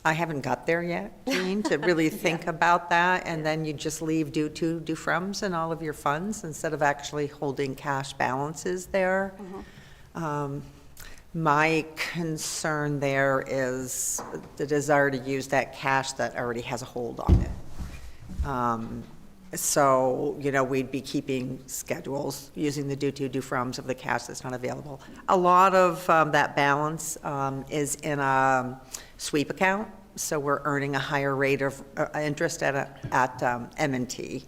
I haven't got there yet, Jean, to really think about that, and then you just leave do frums in all of your funds instead of actually holding cash balances there. My concern there is the desire to use that cash that already has a hold on it. So, we'd be keeping schedules, using the do frums of the cash that's not available. A lot of that balance is in a sweep account, so we're earning a higher rate of interest at M&T.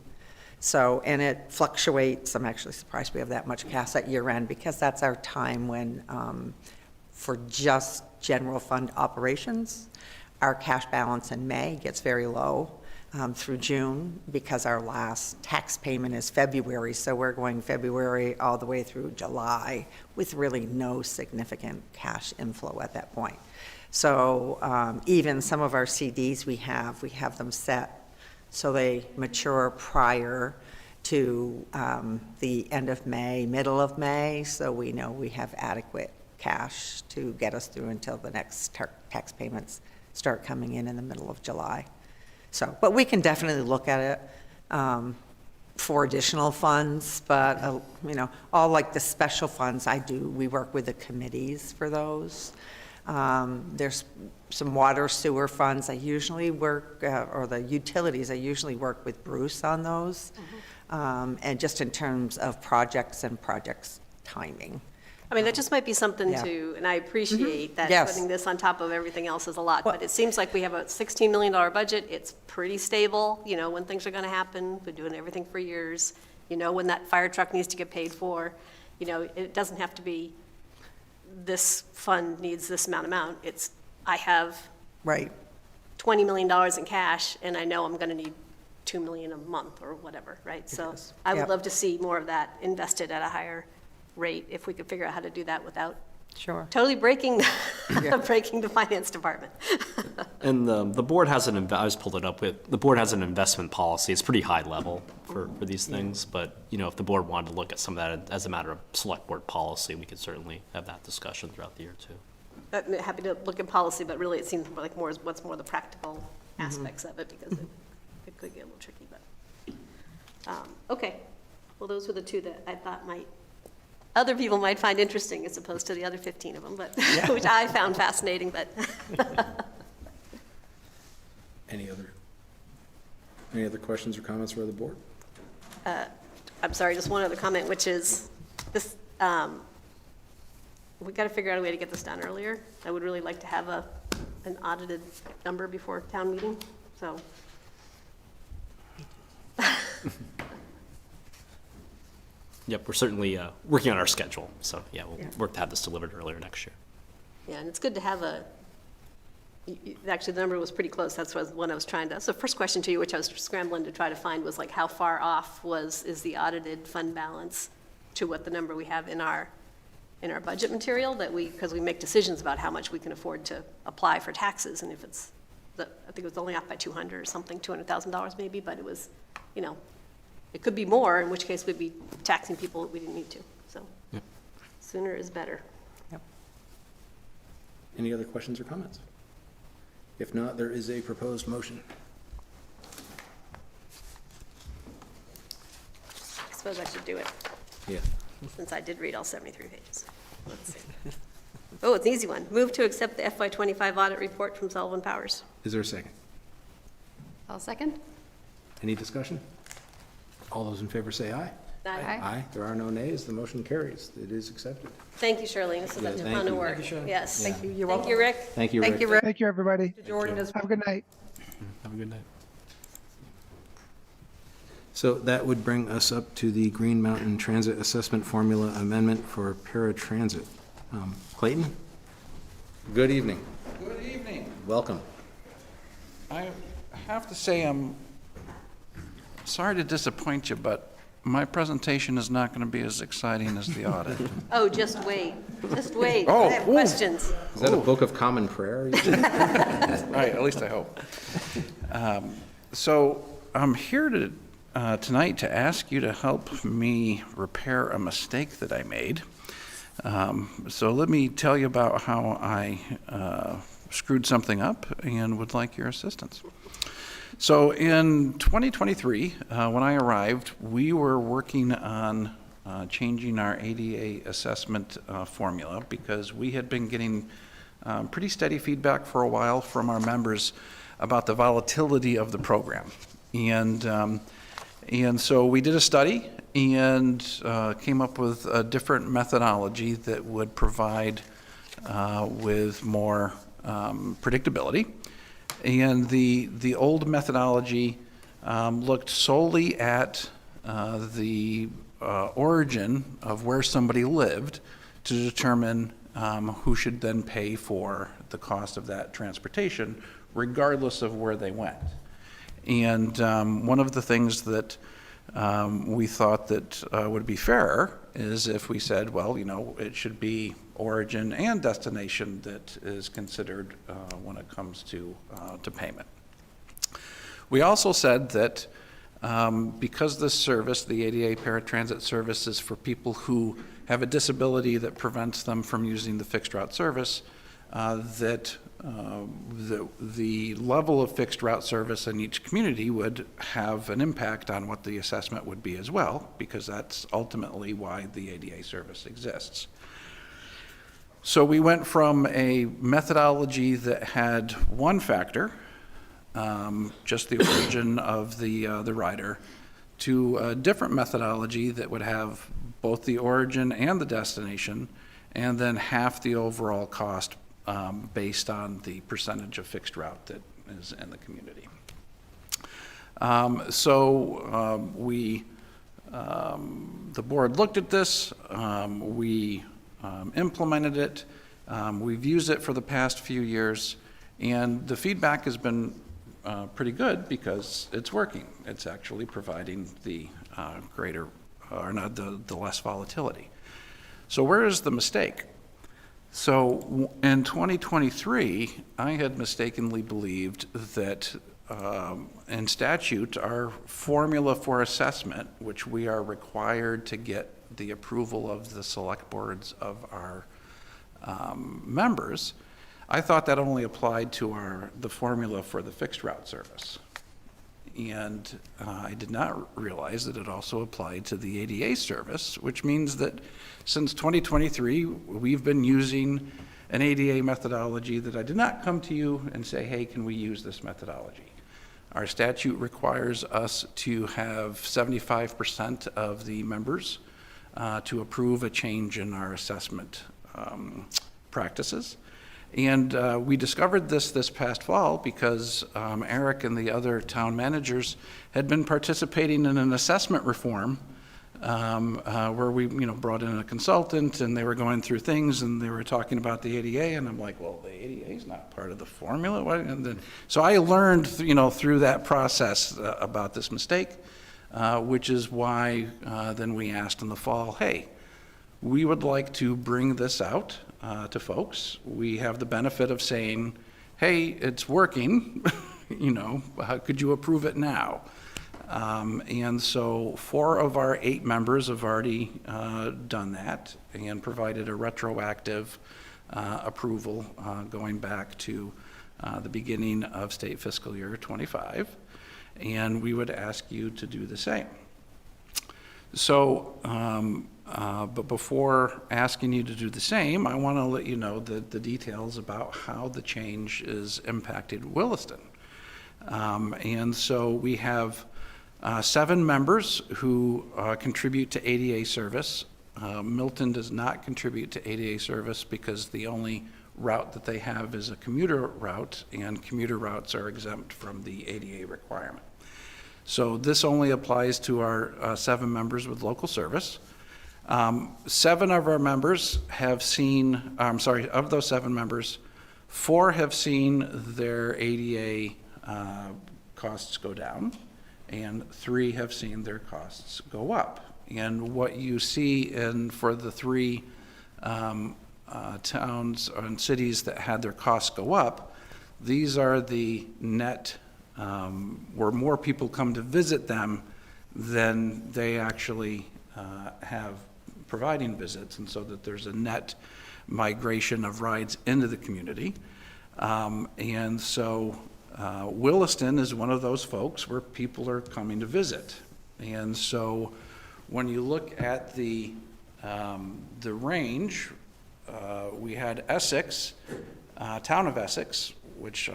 So, and it fluctuates. I'm actually surprised we have that much cash at year end, because that's our time when, for just general fund operations, our cash balance in May gets very low. through June, because our last tax payment is February, so we're going February all the way through July with really no significant cash inflow at that point. So even some of our CDs we have them set so they mature prior to the end of May, middle of May, so we know we have adequate cash to get us through until the next tax payments start coming in the middle of July. So, but we can definitely look at it for additional funds, but, all like the special funds we work with the committees for those. There's some water sewer funds I usually work, or the utilities, I usually work with Bruce on those. And just in terms of projects and projects timing. I mean, that just might be something Yeah. to, and I appreciate that Yes. putting this on top of everything else is a lot, but it seems like we have a $16 million budget. It's pretty stable, when things are going to happen. We've been doing everything for years. When that fire truck needs to get paid for. It doesn't have to be this fund needs this amount. It's, I have Right. $20 million in cash, and I know I'm going to need $2 million a month or whatever, right? So I would Yep. love to see more of that invested at a higher rate if we could figure out how to do that without Sure. totally breaking, Yeah. breaking the finance department. And the board has I just pulled it up with, the board has an investment policy. It's pretty high level for these things, but, if the board wanted to look at some of that as a matter of select board policy, we could certainly have that discussion throughout the year too. I'm happy to look at policy, but really it seems like what's more the practical aspects of it, because it could get a little tricky, but, okay. Well, those were the two that I thought other people might find interesting as opposed to the other 15 of them, but, which I found fascinating, but. Any other questions or comments for the board? I'm sorry, just one other comment, which is this, we got to figure out a way to get this done earlier. I would really like to have an audited number before town meeting, so. Yep, we're certainly working on our schedule, so yeah, we'll work to have this delivered earlier next year. Yeah, and it's good to have actually, the number was pretty close. That's what I was trying to, so first question to you, which I was scrambling to try to find, was like, how far off is the audited fund balance to what the number we have in our budget material because we make decisions about how much we can afford to apply for taxes, and if it's, I think it was only off by 200 or something, $200,000 maybe, but it was, it could be more, in which case we'd be taxing people that we didn't need to, so sooner is better. Any other questions or comments? If not, there is a proposed motion. I suppose I should do it, Yeah. since I did read all 73 pages. Let's see. Oh, it's an easy one. Move to accept the FY25 audit report from Sullivan Powers. Is there a second? I'll second. Any discussion? All those in favor say aye. Aye. Aye. There are no nays. The motion carries. It is accepted. Thank you, Charlene. This is Yeah, a thank ton of you. work. Thank you, Shirley. Yes. Thank you. You're Thank you, Rick. Thank you, Rick. Thank you, Rick. Thank you, everybody. Jordan, Have a good night. Have a good night. So that would bring us up to the Green Mountain Transit Assessment Formula Amendment for Paratransit. Clayton? Good evening. Good evening. Welcome. I have to say I'm sorry to disappoint you, but my presentation is not going to be as exciting as the audit. Oh, just wait. Just wait. Oh, I have ooh. questions. Is that a book of common prayer? Right, at least I hope. So I'm here tonight to ask you to help me repair a mistake that I made. So let me tell you about how I screwed something up and would like your assistance. So in 2023, when I arrived, we were working on changing our ADA assessment formula because we had been getting pretty steady feedback for a while from our members about the volatility of the program. And so we did a study and came up with a different methodology that would provide with more predictability. And the old methodology looked solely at the origin of where somebody lived to determine who should then pay for the cost of that transportation, regardless of where they went. And one of the things that we thought that would be fair is if we said, well, you know, it should be origin and destination that is considered when it comes to payment. We also said that because this service, the ADA Paratransit service, is for people who have a disability that prevents them from using the fixed route service, that the level of fixed route service in each community would have an impact on what the assessment would be as well, because that's ultimately why the ADA service exists. So we went from a methodology that had one factor, just the origin of the rider, to a different methodology that would have both the origin and the destination, and then half the overall cost based on the percentage of fixed route that is in the community. The board looked at this, we implemented it, we've used it for the past few years, and the feedback has been pretty good because it's working. It's actually providing the greater, or not the less volatility. So where is the mistake? So in 2023, I had mistakenly believed that in statute, our formula for assessment, which we are required to get the approval of the select boards of our members, I thought that only applied to the formula for the fixed route service. And I did not realize that it also applied to the ADA service, which means that since 2023, we've been using an ADA methodology that I did not come to you and say, hey, can we use this methodology? Our statute requires us to have 75% of the members to approve a change in our assessment practices. And we discovered this past fall because Eric and the other town managers had been participating in an assessment reform where we brought in a consultant and they were going through things and they were talking about the ADA, and I'm like, well, the ADA is not part of the formula. So I learned through that process about this mistake, which is why then we asked in the fall, hey, we would like to bring this out to folks. We have the benefit of saying, hey, it's working, could you approve it now? And so 4 of our 8 members have already done that and provided a retroactive approval going back to the beginning of state fiscal year 25. And we would ask you to do the same. So, but before asking you to do the same, I want to let you know the details about how the change is impacted Williston. And so we have 7 members who contribute to ADA service. Milton does not contribute to ADA service because the only route that they have is a commuter route, and commuter routes are exempt from the ADA requirement. So this only applies to our 7 members with local service. 7 of our members have seen, of those 7 members, 4 have seen their ADA costs go down, and 3 have seen their costs go up. And what you see for the 3 towns and cities that had their costs go up, these are the net where more people come to visit them than they actually have providing visits, and so that there's a net migration of rides into the community. And so Williston is one of those folks where people are coming to visit. And so when you look at the range, we had Essex, town of Essex, which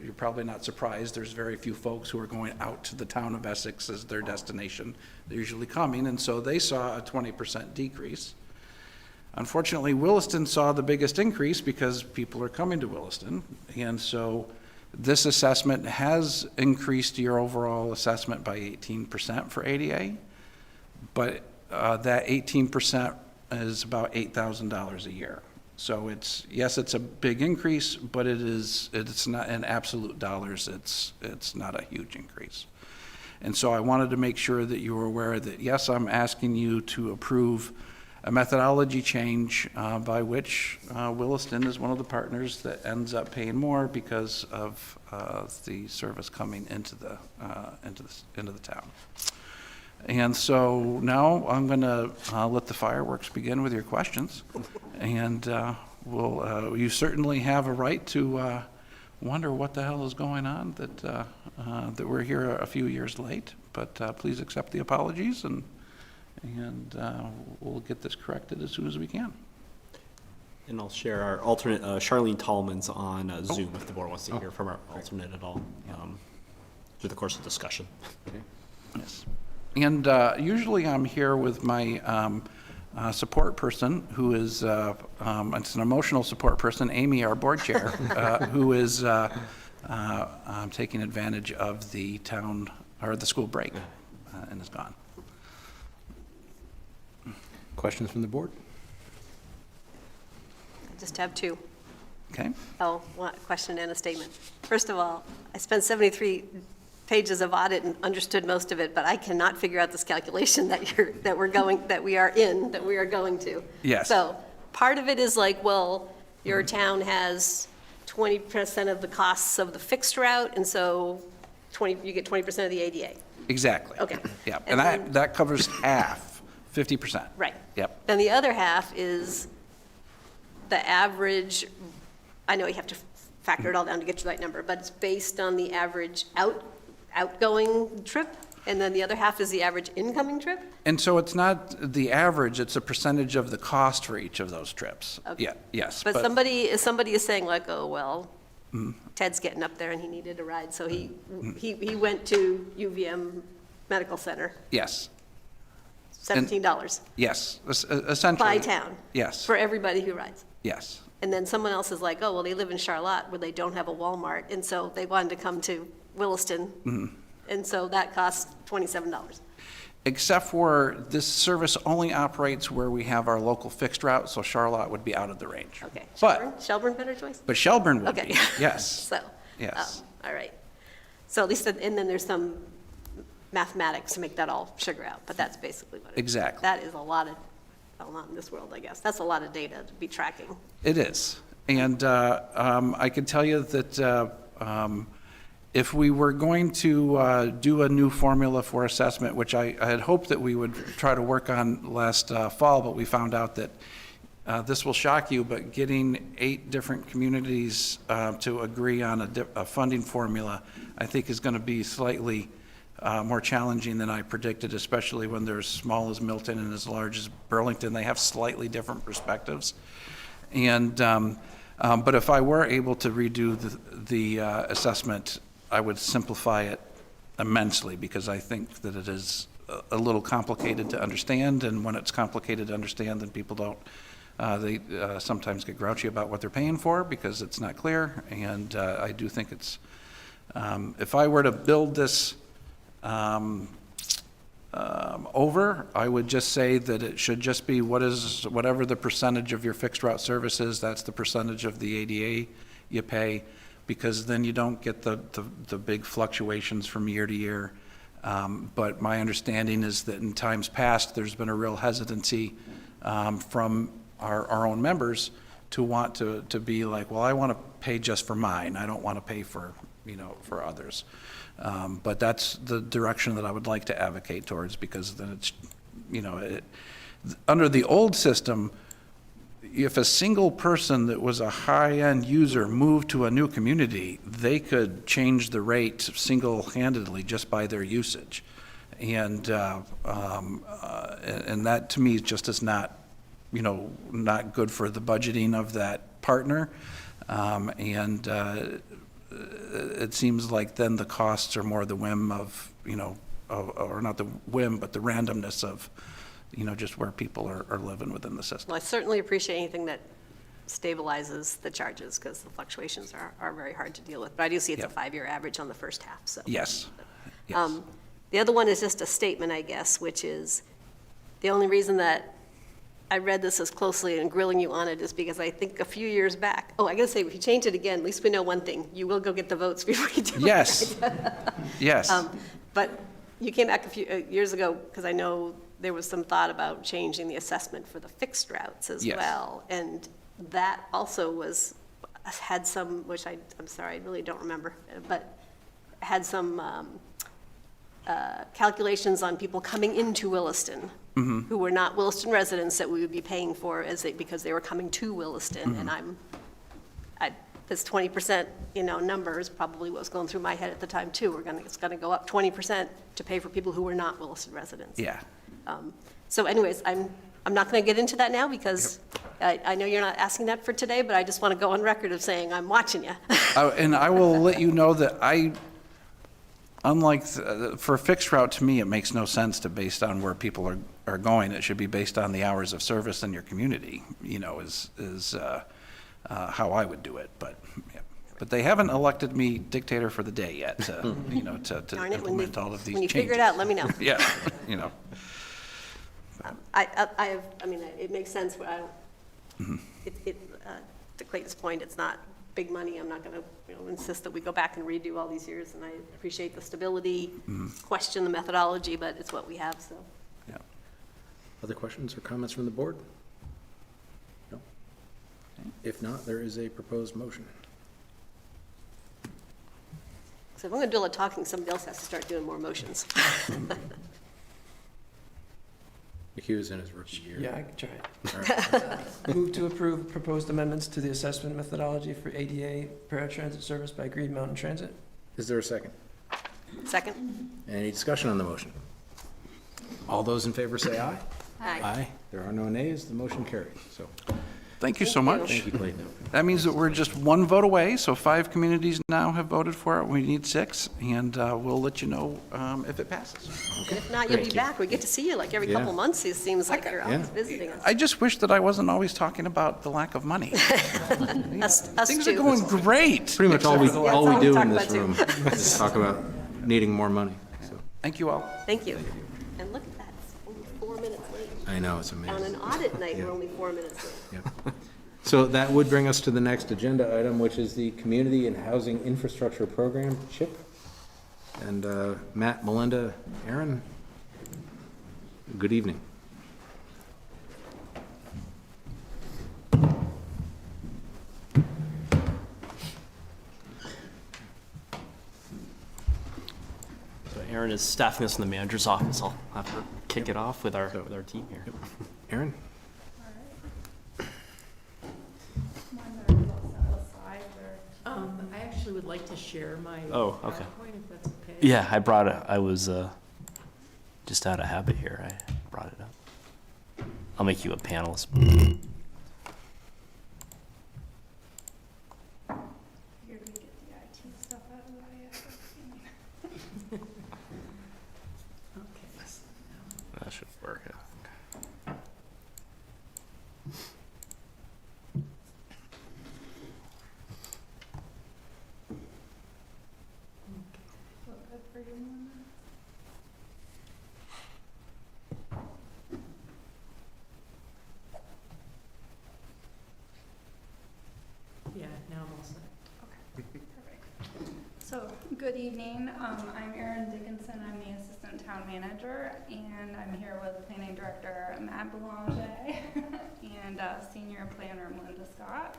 you're probably not surprised, there's very few folks who are going out to the town of Essex as their destination. They're usually coming, and so they saw a 20% decrease. Unfortunately, Williston saw the biggest increase because people are coming to Williston, and so this assessment has increased your overall assessment by 18% for ADA, but that 18% is about $8,000 a year. So yes, it's a big increase, but it's not, in absolute dollars, it's not a huge increase. And so I wanted to make sure that you were aware that, yes, I'm asking you to approve a methodology change by which Williston is one of the partners that ends up paying more because of the service coming into the town. And so now I'm going to let the fireworks begin with your questions. And you certainly have a right to wonder what the hell is going on, that we're here a few years late. But please accept the apologies, and we'll get this corrected as soon as we can. And I'll share our alternate, Charlene Tallman's on Zoom if the board wants to hear from our alternate at all through the course of discussion. Okay. Yes. And usually I'm here with my support person, who is, it's an emotional support person, Amy, our board chair, who is taking advantage of the town, or the school break, and is gone. Questions from the board? I just have two. Okay. Oh, one question and a statement. First of all, I spent 73 pages of audit and understood most of it, but I cannot figure out this calculation that we are going to. Yes. So part of it is like, well, your town has 20% of the costs of the fixed route, and so you get 20% of the ADA. Exactly. Okay. Yeah, And and that covers half, 50%. Right. Yep. Then the other half is the average, I know you have to factor it all down to get to the right number, but it's based on the average outgoing trip, and then the other half is the average incoming trip? And so it's not the average, it's a percentage of the cost for each of those trips. Okay. Yeah, yes. But somebody is saying like, oh, well, Ted's getting up there and he needed a ride, so he went to UVM Medical Center, Yes, $17 yes, essentially. by town. Yes, For everybody who rides. yes, And then someone else is like, oh, well, they live in Charlotte where they don't have a Walmart, and so they wanted to come to Williston, and so that costs $27. except for this service only operates where we have our local fixed route, so Charlotte would be out of the range. Okay. But, Shelburne, better choice? but Shelburne would Okay. be, yes, So. yes. All right. So at least, and then there's some mathematics to make that all sugar out, but that's basically what it is. Exactly. That is a lot of, well, not in this world, I guess. That's a lot of data to be tracking. It is. And I can tell you that if we were going to do a new formula for assessment, which I had hoped that we would try to work on last fall, but we found out that this will shock you, but getting 8 different communities to agree on a funding formula, I think is going to be slightly more challenging than I predicted, especially when they're as small as Milton and as large as Burlington. They have slightly different perspectives. And, but if I were able to redo the assessment, I would simplify it immensely, because I think that it is a little complicated to understand, and when it's complicated to understand, then people don't, they sometimes get grouchy about what they're paying for because it's not clear, and I do think it's, if I were to build this over, I would just say that it should just be whatever the percentage of your fixed route service is, that's the percentage of the ADA you pay, because then you don't get the big fluctuations from year to year. But my understanding is that in times past, there's been a real hesitancy from our own members to want to be like, well, I want to pay just for mine. I don't want to pay for, for others. But that's the direction that I would like to advocate towards, because then it's, under the old system, if a single person that was a high-end user moved to a new community, they could change the rate single-handedly just by their usage. And that to me just is not, not good for the budgeting of that partner. It seems like then the costs are more the whim of, or not the whim, but the randomness of, just where people are living within the system. Well, I certainly appreciate anything that stabilizes the charges, because the fluctuations are very hard to deal with. But I do see it's a 5-year average on the first half, so. Yes. Yes. The other one is just a statement, I guess, which is the only reason that I read this as closely and grilling you on it is because I think a few years back, I gotta say, if you change it again, at least we know one thing, you will go get the votes before you do it. Yes. Yes. But you came back a few years ago, because I know there was some thought about changing the assessment for the fixed routes as Yes. well. And that also had some, which I'm sorry, I really don't remember, but had some calculations on people coming into Williston who were not Williston residents that we would be paying for because they were coming to Williston. And this 20%, number is probably what was going through my head at the time too. It's gonna go up 20% to pay for people who were not Williston residents. Yeah. So anyways, I'm not gonna get into that now because I know you're not asking that for today, but I just wanna go on record of saying I'm watching you. And I will let you know that unlike, for a fixed route, to me, it makes no sense to based on where people are going. It should be based on the hours of service in your community, is how I would do it. But, yeah. But they haven't elected me dictator for the day yet, to implement all of these changes. When you figure it out, let me know. Yeah, It makes but I don't, to Clayton's point, it's not big money. I'm not gonna, insist that we go back and redo all these years, and I appreciate the stability, question the methodology, but it's what we have, so. Yeah. Other questions or comments from the board? No? If not, there is a proposed motion. So if I'm gonna do all the talking, somebody else has to start doing more motions. McHugh's in his rookie year. Yeah, I can try it. All right. Move to approve proposed amendments to the assessment methodology for ADA paratransit service by Green Mountain Transit. Is there a second? Second? Any discussion on the motion? All those in favor say aye. Aye. There are no nays. The motion carries. So, Thank you so much. thank you, Clayton. That means that we're just one vote away, so 5 communities now have voted for it. We need 6, and we'll let you know if it passes. And if not, you'll be Thank you. back. We get to see you like every Yeah. couple months. It seems like you're always Yeah. visiting us. I just wish that I wasn't always talking about the lack of money. Us Things too. are going great. Pretty much all we that's all we do talk in this about, too. room is talk about needing more money. So, Thank you all. Thank you. And look at that, it's only 4 minutes late. I know, it's On amazing. an audit night, Yeah. we're only 4 minutes late. Yep. So that would bring us to the next agenda item, which is the Community and Housing Infrastructure Program, CHIP. And Matt, Melinda, Aaron, good evening. So Erin is staffing us in the manager's office. I'll have her kick it off with our team here. Aaron? I actually would like to share my Oh, okay. PowerPoint, if that's okay. Yeah, I brought it. I was just out of habit here. I brought it up. I'll make you a panelist. Here we get the IT stuff out of the way. Okay. That should work. Look good for you, Melinda? Yeah, now I'm all set. Okay, perfect. So, good evening. I'm Erin Dickinson. I'm the Assistant Town Manager, and I'm here with Planning Director Matt Boulanger and Senior Planner Melinda Scott.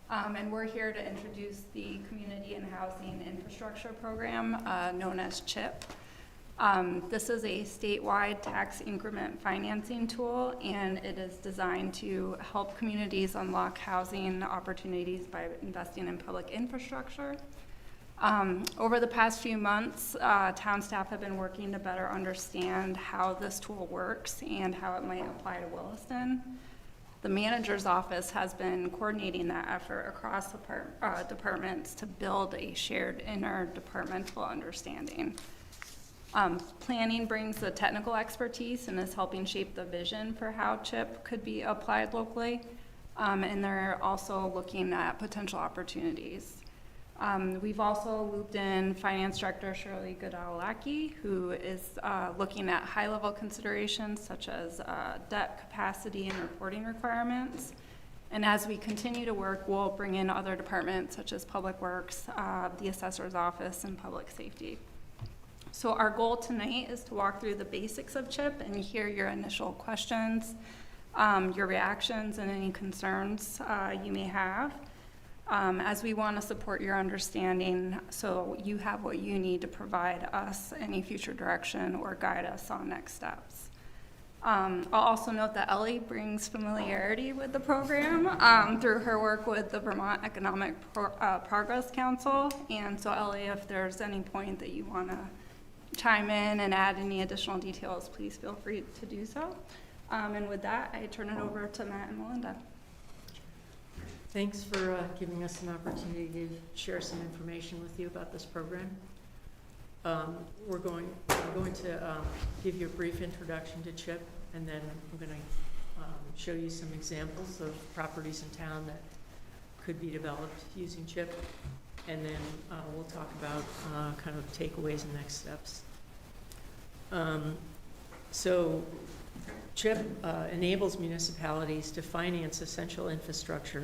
And we're here to introduce the Community and Housing Infrastructure Program, known as CHIP. This is a statewide tax increment financing tool, and it is designed to help communities unlock housing opportunities by investing in public infrastructure. Over the past few months, town staff have been working to better understand how this tool works and how it might apply to Williston. The manager's office has been coordinating that effort across departments to build a shared interdepartmental understanding. Planning brings the technical expertise and is helping shape the vision for how CHIP could be applied locally. And they're also looking at potential opportunities. We've also looped in Finance Director Shirley Goodall-Lackey, who is looking at high-level considerations such as debt capacity and reporting requirements. And as we continue to work, we'll bring in other departments such as Public Works, the Assessor's Office, and Public Safety. So our goal tonight is to walk through the basics of CHIP and hear your initial questions, your reactions, and any concerns you may have. As we want to support your understanding so you have what you need to provide us any future direction or guide us on next steps. I'll also note that Ellie brings familiarity with the program through her work with the Vermont Economic Progress Council. And so Ellie, if there's any point that you want to chime in and add any additional details, please feel free to do so. And with that, I turn it over to Matt and Melinda. Thanks for giving us an opportunity to share some information with you about this program. We're going to give you a brief introduction to CHIP, and then I'm going to show you some examples of properties in town that could be developed using CHIP, and then we'll talk about kind of takeaways and next steps. So CHIP enables municipalities to finance essential infrastructure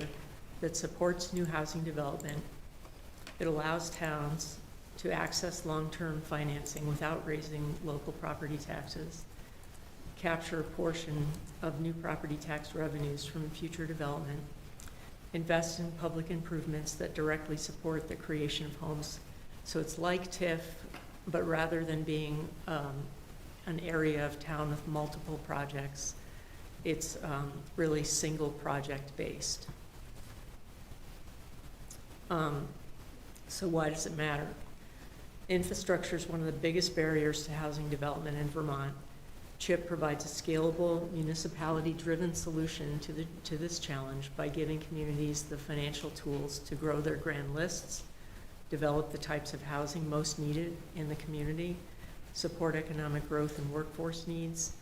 that supports new housing development. It allows towns to access long-term financing without raising local property taxes, capture a portion of new property tax revenues from future development, invest in public improvements that directly support the creation of homes. So it's like TIF, but rather than being an area of town with multiple projects, it's really single project based. So why does it matter? Infrastructure is one of the biggest barriers to housing development in Vermont. CHIP provides a scalable, municipality-driven solution to this challenge by giving communities the financial tools to grow their grand lists, develop the types of housing most needed in the community, support economic growth and workforce needs,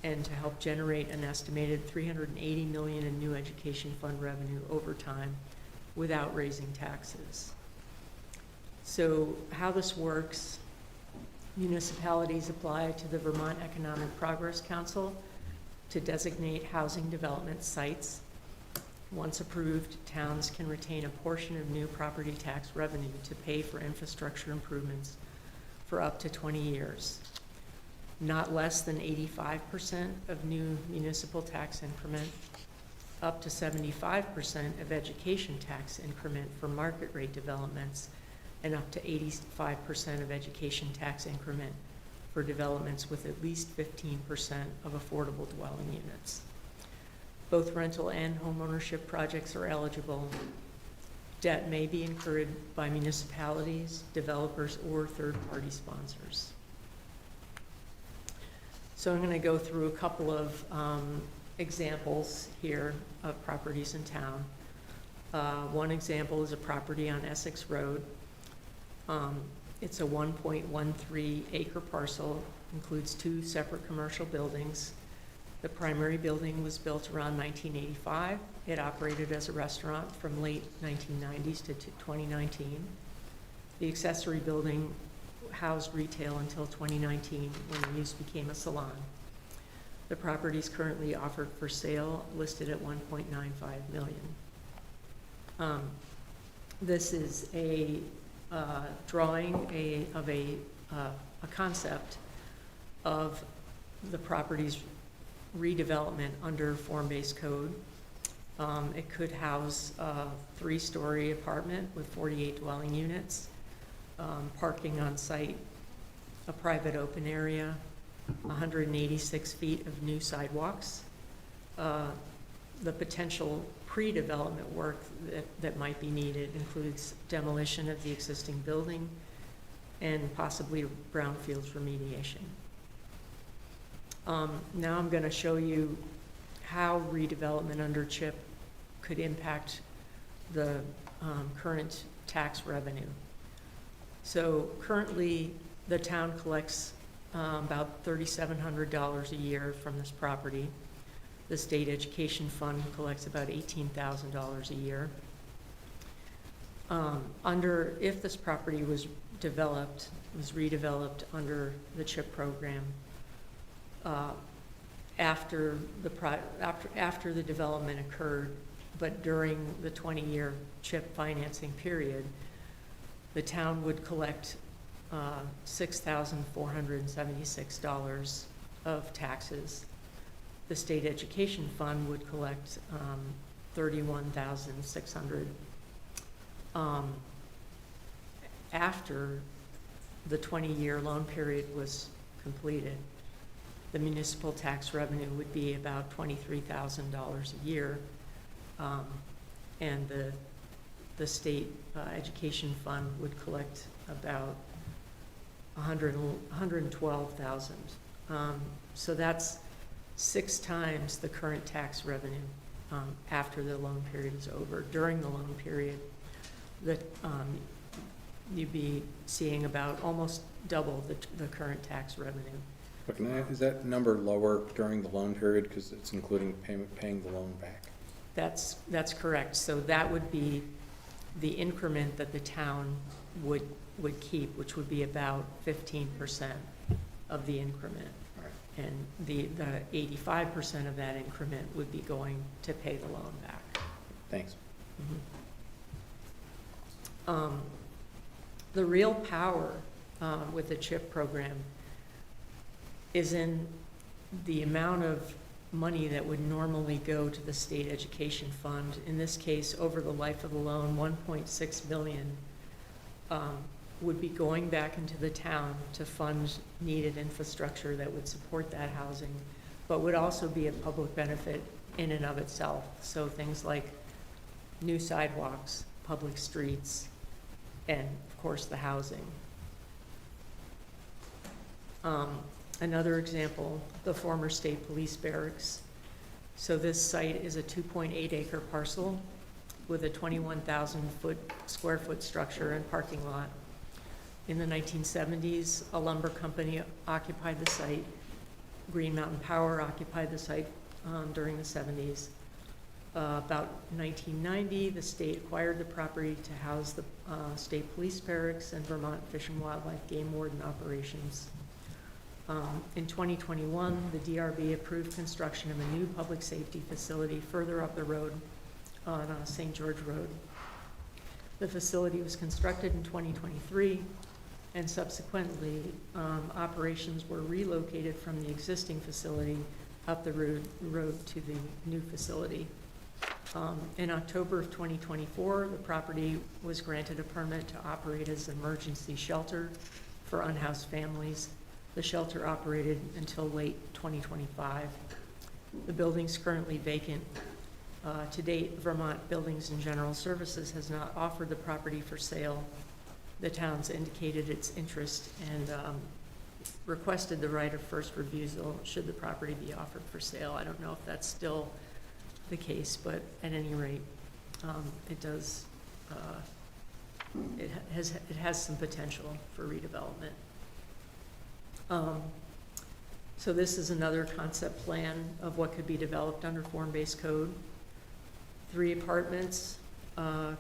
and to help generate an estimated $380 million in new education fund revenue over time without raising taxes. So how this works, municipalities apply to the Vermont Economic Progress Council to designate housing development sites. Once approved, towns can retain a portion of new property tax revenue to pay for infrastructure improvements for up to 20 years. Not less than 85% of new municipal tax increment, up to 75% of education tax increment for market rate developments, and up to 85% of education tax increment for developments with at least 15% of affordable dwelling units. Both rental and home ownership projects are eligible. Debt may be incurred by municipalities, developers, or third-party sponsors. So I'm going to go through a couple of examples here of properties in town. One example is a property on Essex Road. It's a 1.13 acre parcel, includes 2 separate commercial buildings. The primary building was built around 1985. It operated as a restaurant from late 1990s to 2019. The accessory building housed retail until 2019 when the use became a salon. The property is currently offered for sale, listed at $1.95 million. This is a drawing of a concept of the property's redevelopment under form-based code. It could house a 3-story apartment with 48 dwelling units, parking on site, a private open area, 186 feet of new sidewalks. The potential pre-development work that might be needed includes demolition of the existing building and possibly brownfields remediation. Now I'm going to show you how redevelopment under CHIP could impact the current tax revenue. So currently the town collects about $3,700 a year from this property. The state education fund collects about $18,000 a year. If this property was redeveloped under the CHIP program, after the development occurred, but during the 20-year CHIP financing period, the town would collect $6,476 of taxes. The state education fund would collect $31,600. After the 20-year loan period was completed, the municipal tax revenue would be about $23,000 a year, and the state education fund would collect about $112,000. So that's 6 times the current tax revenue after the loan period is over. During the loan period, you'd be seeing about almost double the current tax revenue. But is that number lower during the loan period because it's including paying the loan back? That's correct. So that would be the increment that the town would keep, which would be about 15% of the increment. Right. And the 85% of that increment would be going to pay the loan back. Thanks. Mm-hmm. The real power with the CHIP program is in the amount of money that would normally go to the state education fund. In this case, over the life of the loan, $1.6 billion would be going back into the town to fund needed infrastructure that would support that housing, but would also be a public benefit in and of itself. So things like new sidewalks, public streets, and of course the housing. Another example, the former state police barracks. So this site is a 2.8 acre parcel with a 21,000 square foot structure and parking lot. In the 1970s, a lumber company occupied the site. Green Mountain Power occupied the site during the 70s. About 1990, the state acquired the property to house the state police barracks and Vermont Fish and Wildlife Game Warden operations. In 2021, the DRB approved construction of a new public safety facility further up the road on St. George Road. The facility was constructed in 2023, and subsequently, operations were relocated from the existing facility up the road to the new facility. In October of 2024, the property was granted a permit to operate as an emergency shelter for unhoused families. The shelter operated until late 2025. The building's currently vacant. To date, Vermont Buildings and General Services has not offered the property for sale. The town's indicated its interest and requested the right of first refusal should the property be offered for sale. I don't know if that's still the case, but at any rate, it does. It has some potential for redevelopment. So this is another concept plan of what could be developed under form-based code. 3 apartments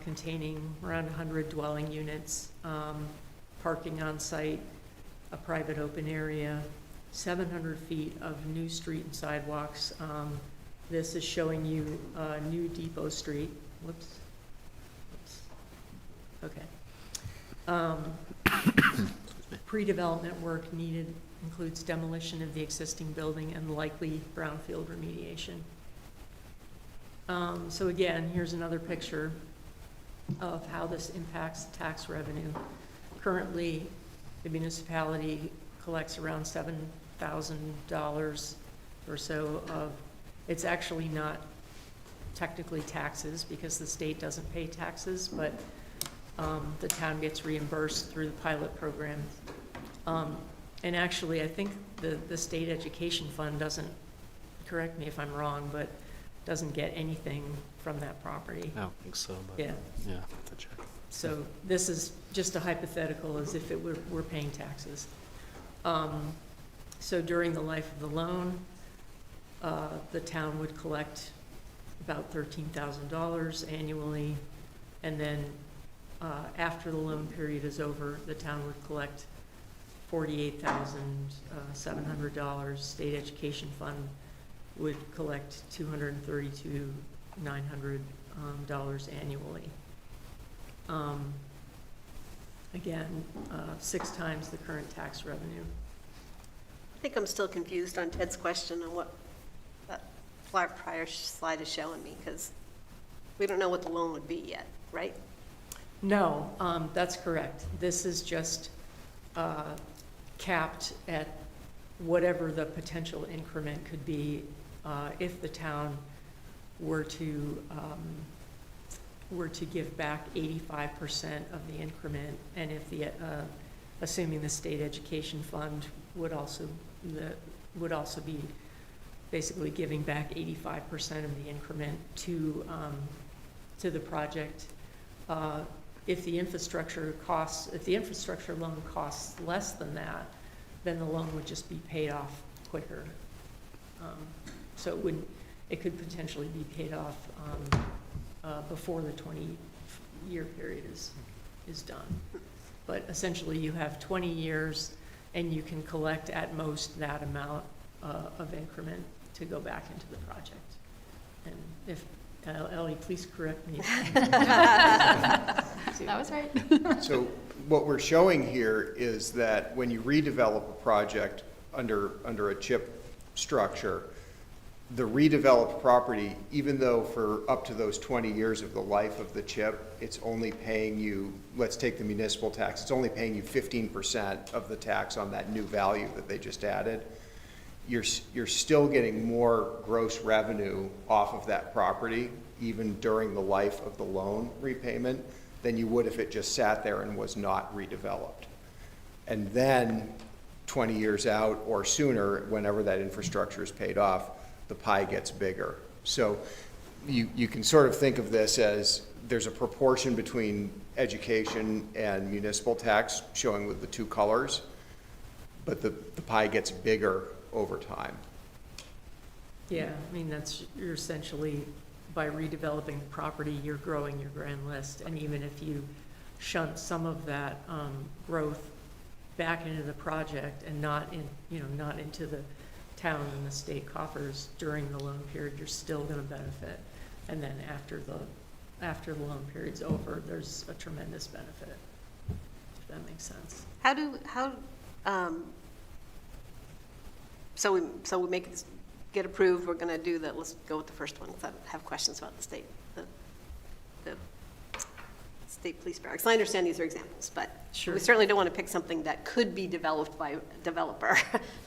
containing around 100 dwelling units, parking on site, a private open area, 700 feet of new street and sidewalks. This is showing you New Depot Street. Whoops. Okay. Pre-development work needed includes demolition of the existing building and likely brownfield remediation. So again, here's another picture of how this impacts tax revenue. Currently, the municipality collects around $7,000 or so of, it's actually not technically taxes because the state doesn't pay taxes, but the town gets reimbursed through the pilot program. And actually, I think the state education fund doesn't, correct me if I'm wrong, but doesn't get anything from that property. I don't think so, but yeah, I have to check. So this is just a hypothetical as if it were paying taxes. So during the life of the loan, the town would collect about $13,000 annually, and then after the loan period is over, the town would collect $48,700. State Education Fund would collect $232,900 annually. Again, 6 times the current tax revenue. I think I'm still confused on Ted's question on what that prior slide is showing me, because we don't know what the loan would be yet, right? No, that's correct. This is just capped at whatever the potential increment could be if the town were to give back 85% of the increment, and if the assuming the state education fund would also be basically giving back 85% of the increment to the project. If the infrastructure loan costs less than that, then the loan would just be paid off quicker. So it could potentially be paid off before the 20-year period is done. But essentially, you have 20 years, and you can collect at most that amount of increment to go back into the project. And if Ellie, please correct me. That was right. So what we're showing here is that when you redevelop a project under a chip structure, the redeveloped property, even though for up to those 20 years of the life of the chip, it's only paying you, let's take the municipal tax, it's only paying you 15% of the tax on that new value that they just added. You're still getting more gross revenue off of that property, even during the life of the loan repayment, than you would if it just sat there and was not redeveloped. And then 20 years out or sooner, whenever that infrastructure is paid off, the pie gets bigger. So you can sort of think of this as there's a proportion between education and municipal tax showing with the two colors, but the pie gets bigger over time. Yeah, I mean, you're essentially, by redeveloping the property, you're growing your grand list. And even if you shunt some of that growth back into the project and not into the town and the state coffers during the loan period, you're still going to benefit. And then after the loan period's over, there's a tremendous benefit, if that makes sense. So we make this get approved, we're going to do that. Let's go with the first one, because I have questions about the state police barracks. I understand these are examples, but Sure. We certainly don't want to pick something that could be developed by a developer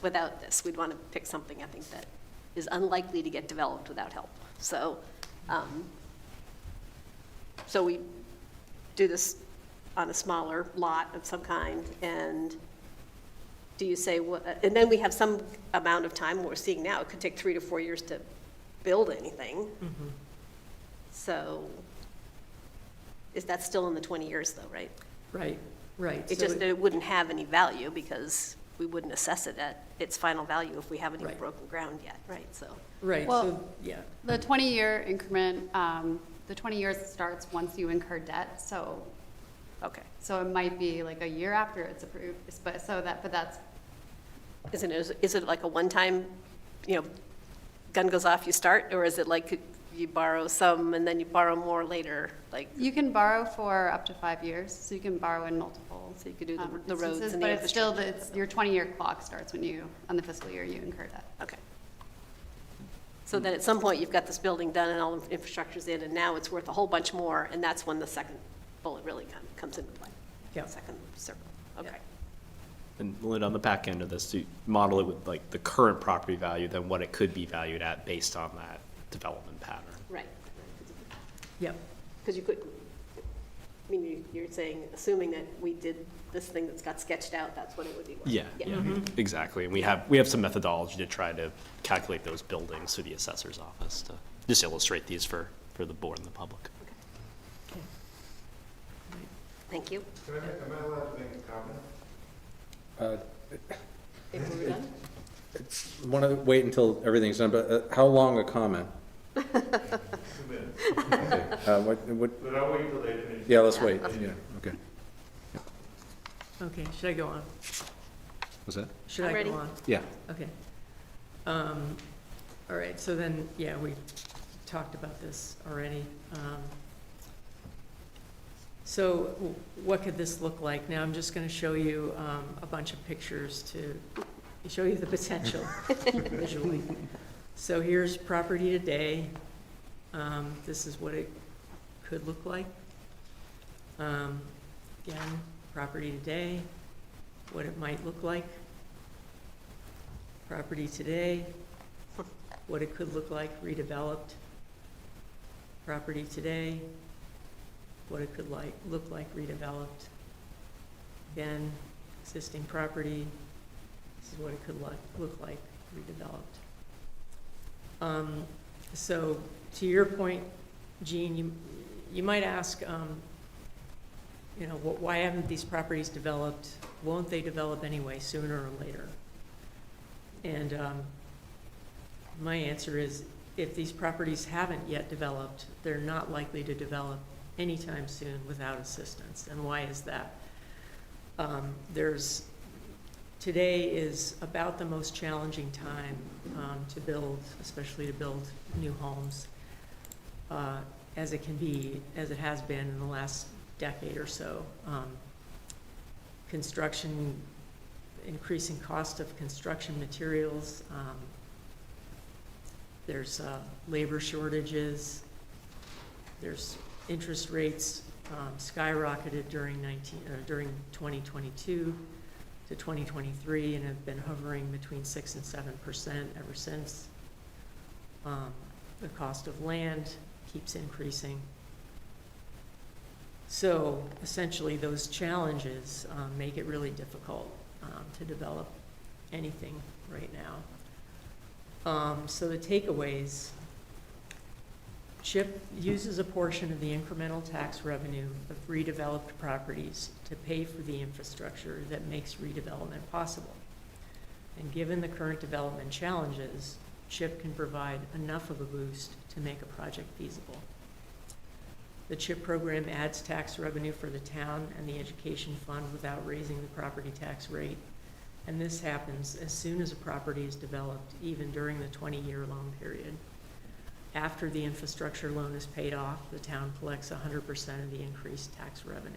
without this. We'd want to pick something, I think, that is unlikely to get developed without help. So, so we do this on a smaller lot of some kind, and do you say what, and then we have some amount of time, what we're seeing now, it could take 3 to 4 years to build anything. Mm-hmm. So is that still in the 20 years though, right? Right. It just, it wouldn't have any value because we wouldn't assess it at its final value if we haven't even broken ground yet, right? So. Right, Well, so, yeah. The 20-year increment, the 20 years starts once you incur debt, so. Okay. So it might be like a year after it's approved, but that's. Is it like a one-time, gun goes off, you start, or is it like you borrow some and then you borrow more later? Like you can borrow for up to 5 years, so you can borrow in multiple. So you could do the roads instances, and the but it's still infrastructure. your 20-year clock starts when on the fiscal year you incur debt. Okay. So then at some point you've got this building done and all the infrastructure's in, and now it's worth a whole bunch more, and that's when the second bullet really comes into play. Yeah. Second circle. Okay. Yeah. And Linda, on the back end of this, to model it with like the current property value, then what it could be valued at based on that development pattern. Right. Yep. Because you could, I mean, you're saying, assuming that we did this thing that's got sketched out, that's what it would be worth. Yeah, exactly. And we have some methodology to try to calculate those buildings through the assessor's office to just illustrate these for the board and the public. Okay. Thank you. Am I allowed to make a comment? If we're done? Want to wait until everything's done, but how long a comment? What? But I'll wait till they finish. Yeah, let's wait, yeah, okay. Okay, should I go on? What's that? Should I'm I ready. go on? Yeah. Okay. All right, so then, yeah, we talked about this already. So what could this look like? Now, I'm just going to show you a bunch of pictures to show you the potential visually. So here's property today. This is what it could look like. Again, property today, what it might look like. Property today, what it could look like redeveloped. Property today, what it could look like redeveloped. Again, existing property, this is what it could look like redeveloped. So to your point, Jean, you might ask, you know, why haven't these properties developed? Won't they develop anyway, sooner or later? And my answer is, if these properties haven't yet developed, they're not likely to develop anytime soon without assistance. And why is that? Today is about the most challenging time to build, especially to build new homes, as it can be, as it has been in the last decade or so. Construction, increasing cost of construction materials, there's labor shortages, there's interest rates skyrocketed during 2022 to 2023 and have been hovering between 6 and 7% ever since. The cost of land keeps increasing. So essentially those challenges make it really difficult to develop anything right now. So the takeaways, CHIP uses a portion of the incremental tax revenue of redeveloped properties to pay for the infrastructure that makes redevelopment possible. And given the current development challenges, CHIP can provide enough of a boost to make a project feasible. The CHIP program adds tax revenue for the town and the education fund without raising the property tax rate. And this happens as soon as a property is developed, even during the 20-year loan period. After the infrastructure loan is paid off, the town collects 100% of the increased tax revenue.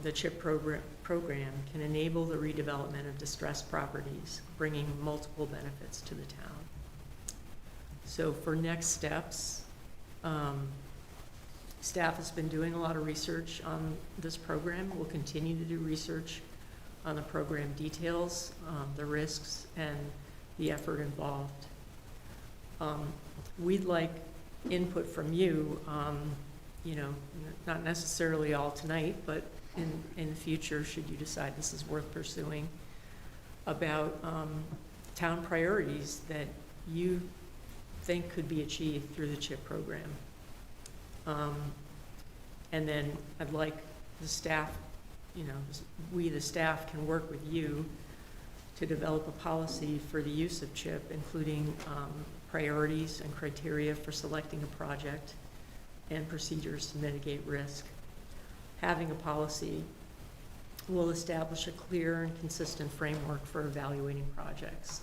The CHIP program can enable the redevelopment of distressed properties, bringing multiple benefits to the town. So for next steps, staff has been doing a lot of research on this program. We'll continue to do research on the program details, the risks, and the effort involved. We'd like input from you, you know, not necessarily all tonight, but in the future, should you decide this is worth pursuing, about town priorities that you think could be achieved through the CHIP program. And then I'd like the staff, you know, we the staff can work with you to develop a policy for the use of CHIP, including priorities and criteria for selecting a project and procedures to mitigate risk. Having a policy will establish a clear and consistent framework for evaluating projects.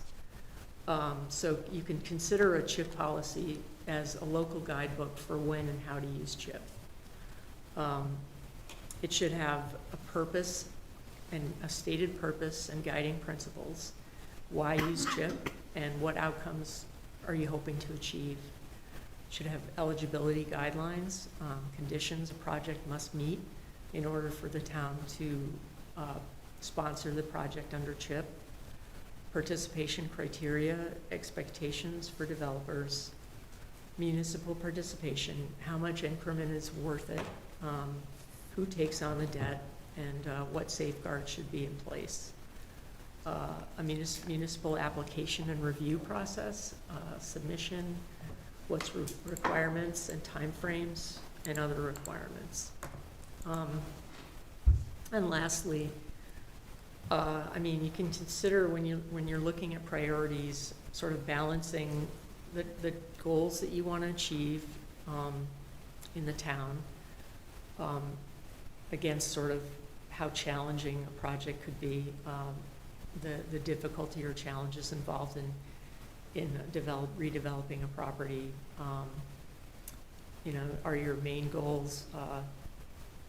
So you can consider a CHIP policy as a local guidebook for when and how to use CHIP. It should have a purpose and a stated purpose and guiding principles. Why use CHIP and what outcomes are you hoping to achieve? It should have eligibility guidelines, conditions a project must meet in order for the town to sponsor the project under CHIP, participation criteria, expectations for developers, municipal participation, how much increment is worth it, who takes on the debt, and what safeguards should be in place. A municipal application and review process, submission, what's requirements and timeframes, and other requirements. And lastly, I mean, you can consider when you're looking at priorities, sort of balancing the goals that you want to achieve in the town against sort of how challenging a project could be, the difficulty or challenges involved in redeveloping a property. You know, are your main goals,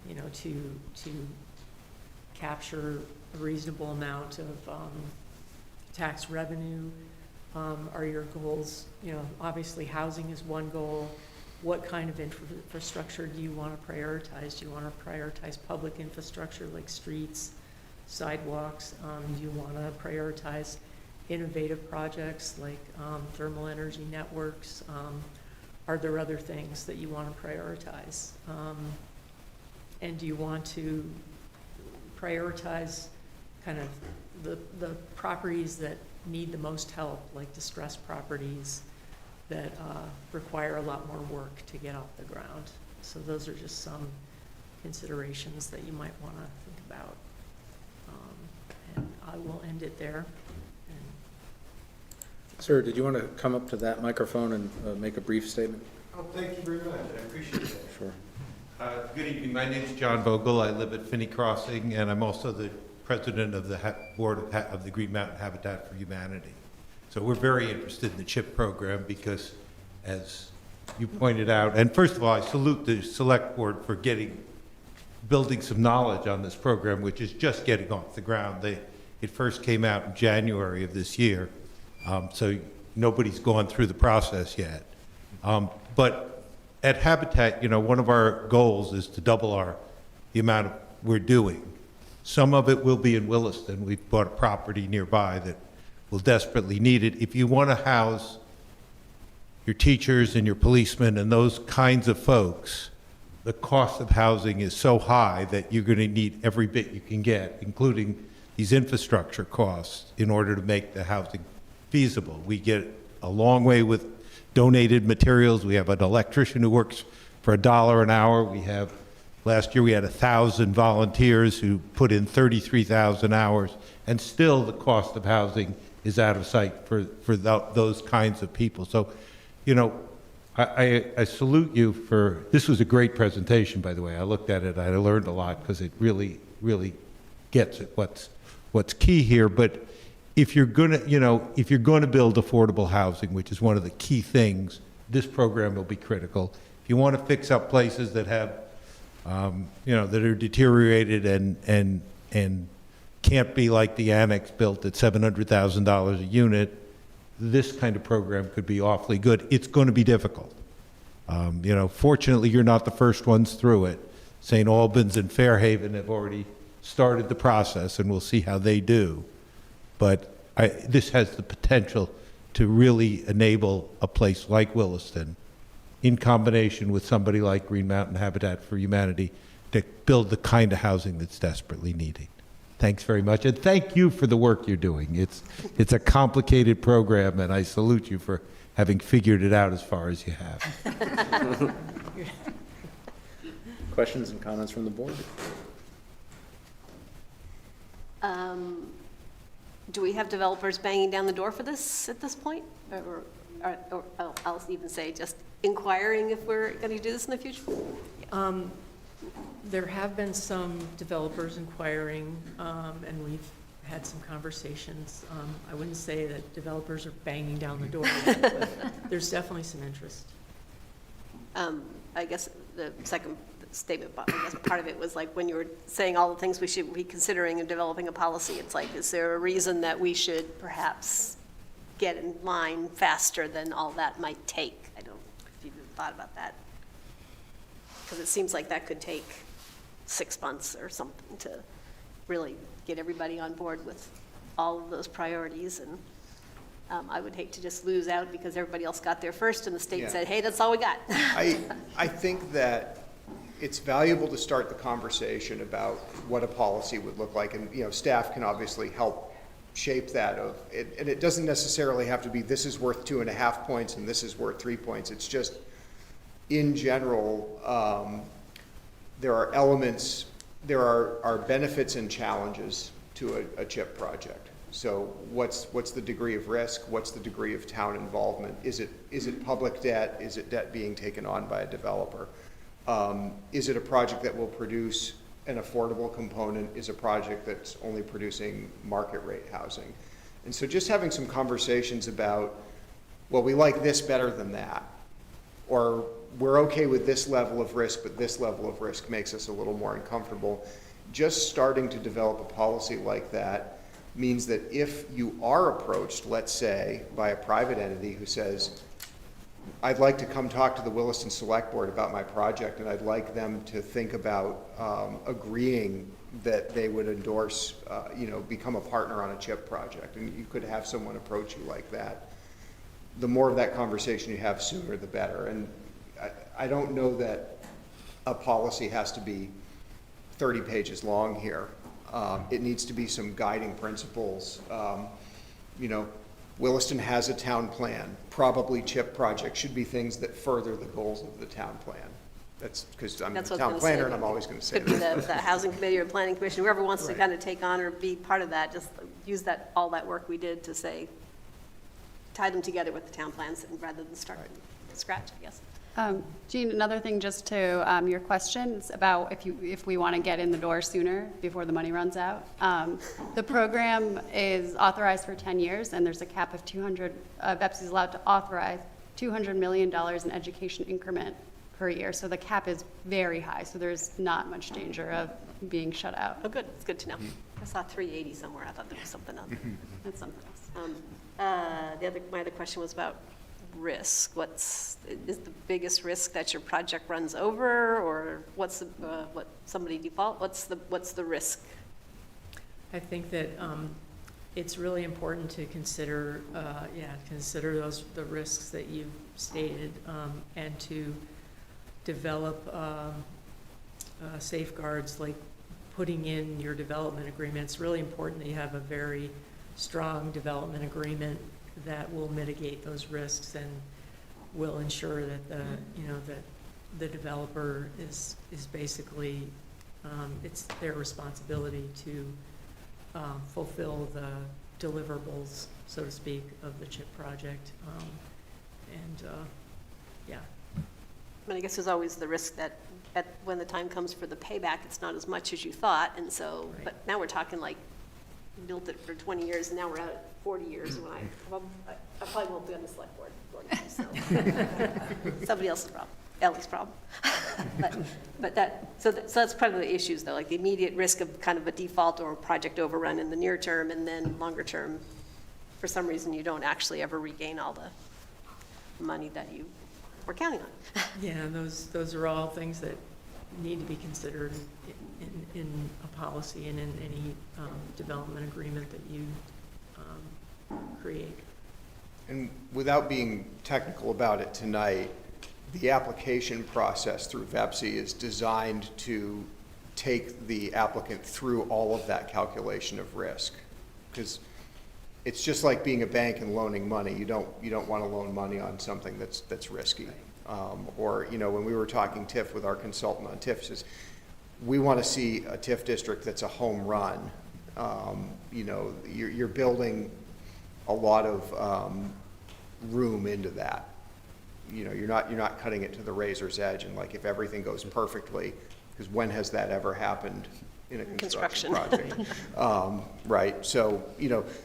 you know, to capture a reasonable amount of tax revenue? Are your goals, you know, obviously housing is one goal. What kind of infrastructure do you want to prioritize? Do you want to prioritize public infrastructure like streets, sidewalks? Do you want to prioritize innovative projects like thermal energy networks? Are there other things that you want to prioritize? And do you want to prioritize kind of the properties that need the most help, like distressed properties that require a lot more work to get off the ground? So those are just some considerations that you might want to think about. And I will end it there. Sir, did you want to come up to that microphone and make a brief statement? Oh, thank you very much. I appreciate that. Sure. Good evening. My name is John Vogel. I live at Finney Crossing, and I'm also the president of the board of the Green Mountain Habitat for Humanity. So we're very interested in the CHIP program because, as you pointed out, and first of all, I salute the select board for building some knowledge on this program, which is just getting off the ground. It first came out in January of this year. So nobody's gone through the process yet. But at Habitat, you know, one of our goals is to double the amount we're doing. Some of it will be in Williston. We've bought a property nearby that will desperately need it. If you want to house your teachers and your policemen and those kinds of folks, the cost of housing is so high that you're going to need every bit you can get, including these infrastructure costs, in order to make the housing feasible. We get a long way with donated materials. We have an electrician who works for $1 an hour. Last year we had 1,000 volunteers who put in 33,000 hours, and still the cost of housing is out of sight for those kinds of people. So, you know, I salute you for, this was a great presentation, by the way. I looked at it, I learned a lot, because it really, really gets at what's key here. But if you're gonna build affordable housing, which is one of the key things, this program will be critical. If you want to fix up places that have, that are deteriorated and can't be like the annex built at $700,000 a unit, this kind of program could be awfully good. It's going to be difficult. Fortunately, you're not the first ones through it. St. Albans and Fairhaven have already started the process, and we'll see how they do. But this has the potential to really enable a place like Williston, in combination with somebody like Green Mountain Habitat for Humanity, to build the kind of housing that's desperately needed. Thanks very much, and thank you for the work you're doing. It's a complicated program, and I salute you for having figured it out as far as you have. Questions and comments from the board? Do we have developers banging down the door for this at this point? Or I'll even say just inquiring if we're going to do this in the future? There have been some developers inquiring, and we've had some conversations. I wouldn't say that developers are banging down the door yet, but there's definitely some interest. I guess the second statement, I guess part of it was like when you were saying all the things we should be considering in developing a policy, it's like, is there a reason that we should perhaps get in line faster than all that might take? I don't know if you've thought about that. Because it seems like that could take 6 months or something to really get everybody on board with all of those priorities. And I would hate to just lose out because everybody else got there first and the state said, hey, that's all we got. I think that it's valuable to start the conversation about what a policy would look like, and staff can obviously help shape that. And it doesn't necessarily have to be this is worth 2.5 points and this is worth 3 points. It's just, in general, there are elements, there are benefits and challenges to a CHIP project. So what's the degree of risk? What's the degree of town involvement? Is it public debt? Is it debt being taken on by a developer? Is it a project that will produce an affordable component? Is a project that's only producing market rate housing? And so just having some conversations about, well, we like this better than that, or we're okay with this level of risk, but this level of risk makes us a little more uncomfortable. Just starting to develop a policy like that means that if you are approached, let's say, by a private entity who says, I'd like to come talk to the Williston Selectboard about my project, and I'd like them to think about agreeing that they would endorse, become a partner on a CHIP project, and you could have someone approach you like that. The more of that conversation you have, sooner the better. And I don't know that a policy has to be 30 pages long here. It needs to be some guiding principles. Williston has a town plan. Probably CHIP projects should be things that further the goals of the town plan. That's because I'm the town planner and I'm always going to say that. Could be the housing committee or planning commission, whoever wants to kind of take on or be part of that, just use all that work we did to say, tie them together with the town plans rather than start from scratch, I guess. Jean, another thing just to your questions about if we want to get in the door sooner before the money runs out. The program is authorized for 10 years, and there's a cap of 200, VEPC is allowed to authorize $200 million in education increment per year. So the cap is very high, so there's not much danger of being shut out. Oh, good. It's good to know. I saw 380 somewhere. I thought there was something else. That's something else. My other question was about risk. Is the biggest risk that your project runs over, or what's the risk? I think that it's really important to consider, the risks that you've stated, and to develop safeguards like putting in your development agreement. It's really important that you have a very strong development agreement that will mitigate those risks and will ensure that the developer is basically, it's their responsibility to fulfill the deliverables, so to speak, of the CHIP project. I guess there's always the risk that when the time comes for the payback, it's not as much as you thought, and so, Right. But now we're talking like, built it for 20 years, and now we're at 40 years, when I probably won't be on the select board, so. Somebody else's problem, Ellie's problem. So that's part of the issues, though, like the immediate risk of kind of a default or a project overrun in the near term, and then longer term, for some reason, you don't actually ever regain all the money that you were counting on. Yeah, and those are all things that need to be considered in a policy and in any development agreement that you create. And without being technical about it tonight, the application process through VEPC is designed to take the applicant through all of that calculation of risk. Because it's just like being a bank and loaning money. You don't want to loan money on something that's risky. Or when we were talking TIF with our consultant on TIF, says we want to see a TIF district that's a home run. You're building a lot of room into that. You're not cutting it to the razor's edge, and like if everything goes perfectly, because when has that ever happened in a construction project? Right. So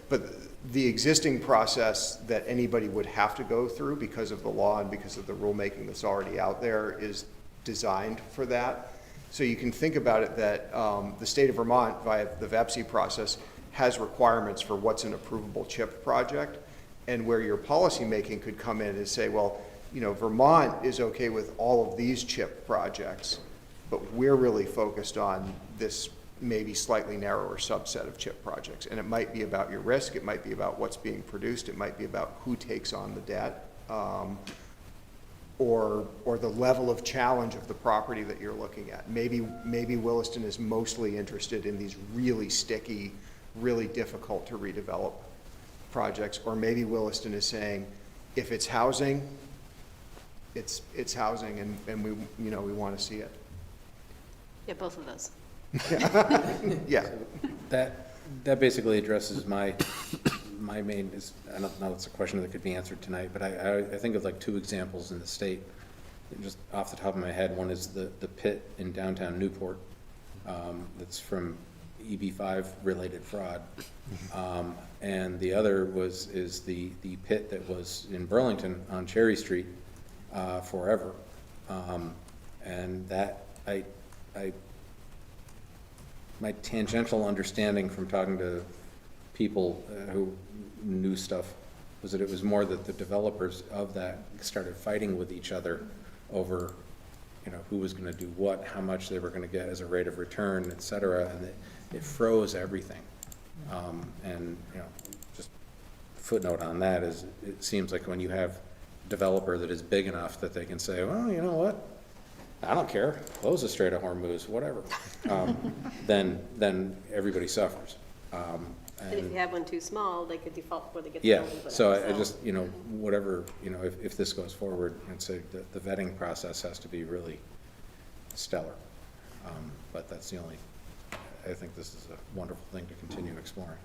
but the existing process that anybody would have to go through because of the law and because of the rulemaking that's already out there is designed for that. So you can think about it that the state of Vermont, via the VEPC process, has requirements for what's an approvable CHIP project, and where your policy making could come in and say, well, Vermont is okay with all of these CHIP projects, but we're really focused on this maybe slightly narrower subset of CHIP projects. And it might be about your risk, it might be about what's being produced, it might be about who takes on the debt, or the level of challenge of the property that you're looking at. Maybe Williston is mostly interested in these really sticky, really difficult to redevelop projects, or maybe Williston is saying, if it's housing, it's housing, and we want to see it. Yeah, both of those. Yeah. that basically addresses my main, I don't know, it's a question that could be answered tonight, but I think of like 2 examples in the state, just off the top of my head. One is the pit in downtown Newport, that's from EB5 related fraud. And the other is the pit that was in Burlington on Cherry Street, forever. And that, my tangential understanding from talking to people who knew stuff was that it was more that the developers of that started fighting with each other over, who was going to do what, how much they were going to get as a rate of return, et cetera, and it froze everything. And, just footnote on that is it seems like when you have a developer that is big enough that they can say, well, you know what? I don't care, close the Strait of Hormuz, whatever, then everybody suffers. And if you have one too small, they could default before they get the Yeah, building. so I just, whatever, if this goes forward, I'd say the vetting process has to be really stellar. But that's the only, I think this is a wonderful thing to continue exploring.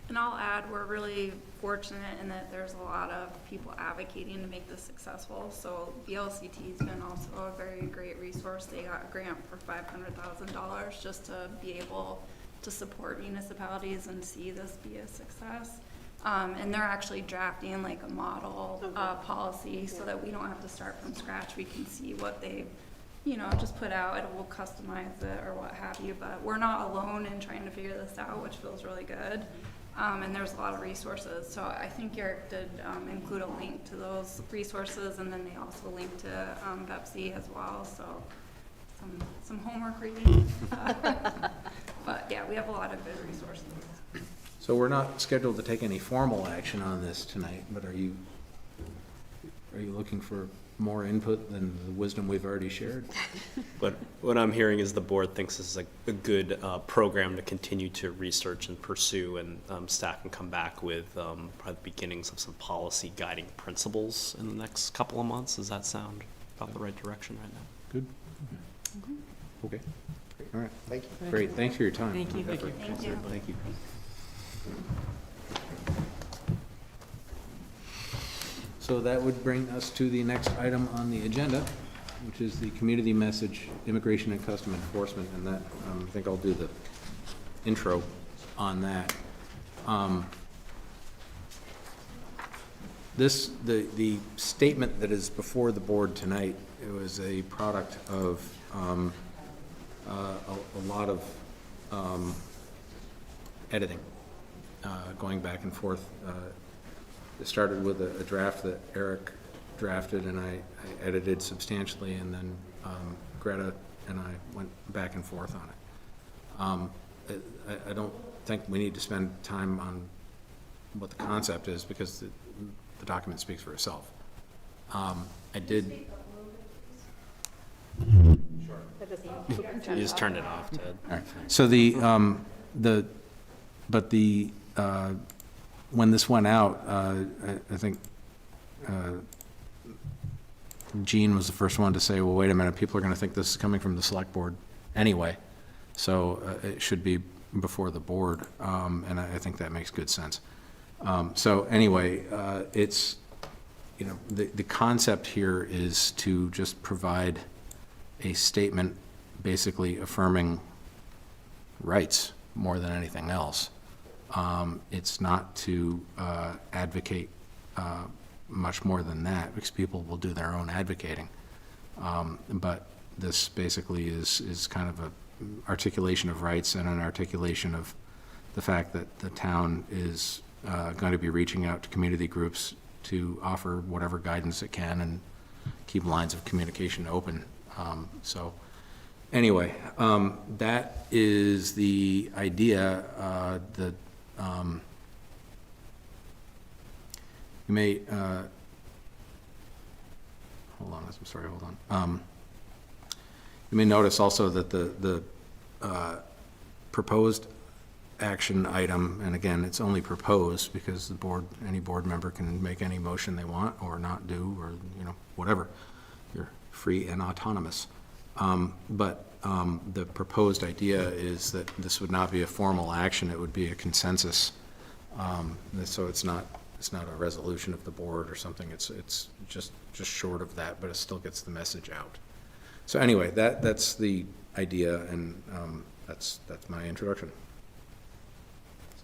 And I'll add, we're really fortunate in that there's a lot of people advocating to make this successful. So VLCT's been also a very great resource. They got a grant for $500,000 just to be able to support municipalities and see this be a success. And they're actually drafting like a model policy so that we don't have to start from scratch. We can see what they've just put out. It will customize it or what have you, but we're not alone in trying to figure this out, which feels really good. And there's a lot of resources. So I think Eric did include a link to those resources, and then they also link to Bepsi as well. So some homework reading. But yeah, we have a lot of good resources. So we're not scheduled to take any formal action on this tonight, but are you looking for more input than the wisdom we've already shared? But what I'm hearing is the board thinks this is a good program to continue to research and pursue, and staff can come back with probably the beginnings of some policy guiding principles in the next couple of months. Does that sound about the right direction right now? Good. Okay. All right. Thank you. Great. Thanks for your time. Thank you. Effort. Thank you. Thank you. So that would bring us to the next item on the agenda, which is the community message, immigration and custom enforcement, and that, I think I'll do the intro on that. The statement that is before the board tonight, it was a product of a lot of editing, going back and forth. It started with a draft that Eric drafted and I edited substantially, and then Greta and I went back and forth on it. I don't think we need to spend time on what the concept is because the document speaks for itself. I did. You just turned it off, Ted. All right. So when this went out, I think Gene was the first one to say, well, wait a minute, people are going to think this is coming from the select board anyway, so it should be before the board, and I think that makes good sense. So anyway, it's, the concept here is to just provide a statement basically affirming rights more than anything else. It's not to advocate much more than that, because people will do their own advocating. But this basically is kind of a articulation of rights and an articulation of the fact that the town is going to be reaching out to community groups to offer whatever guidance it can and keep lines of communication open. So anyway, that is the idea. You may, hold on, I'm sorry, hold on. You may notice also that the proposed action item, and again, it's only proposed because the board, any board member can make any motion they want or not do, or, whatever. You're free and autonomous. But the proposed idea is that this would not be a formal action, it would be a consensus. So it's not a resolution of the board or something, it's just short of that, but it still gets the message out. So anyway, that's the idea, and that's my introduction.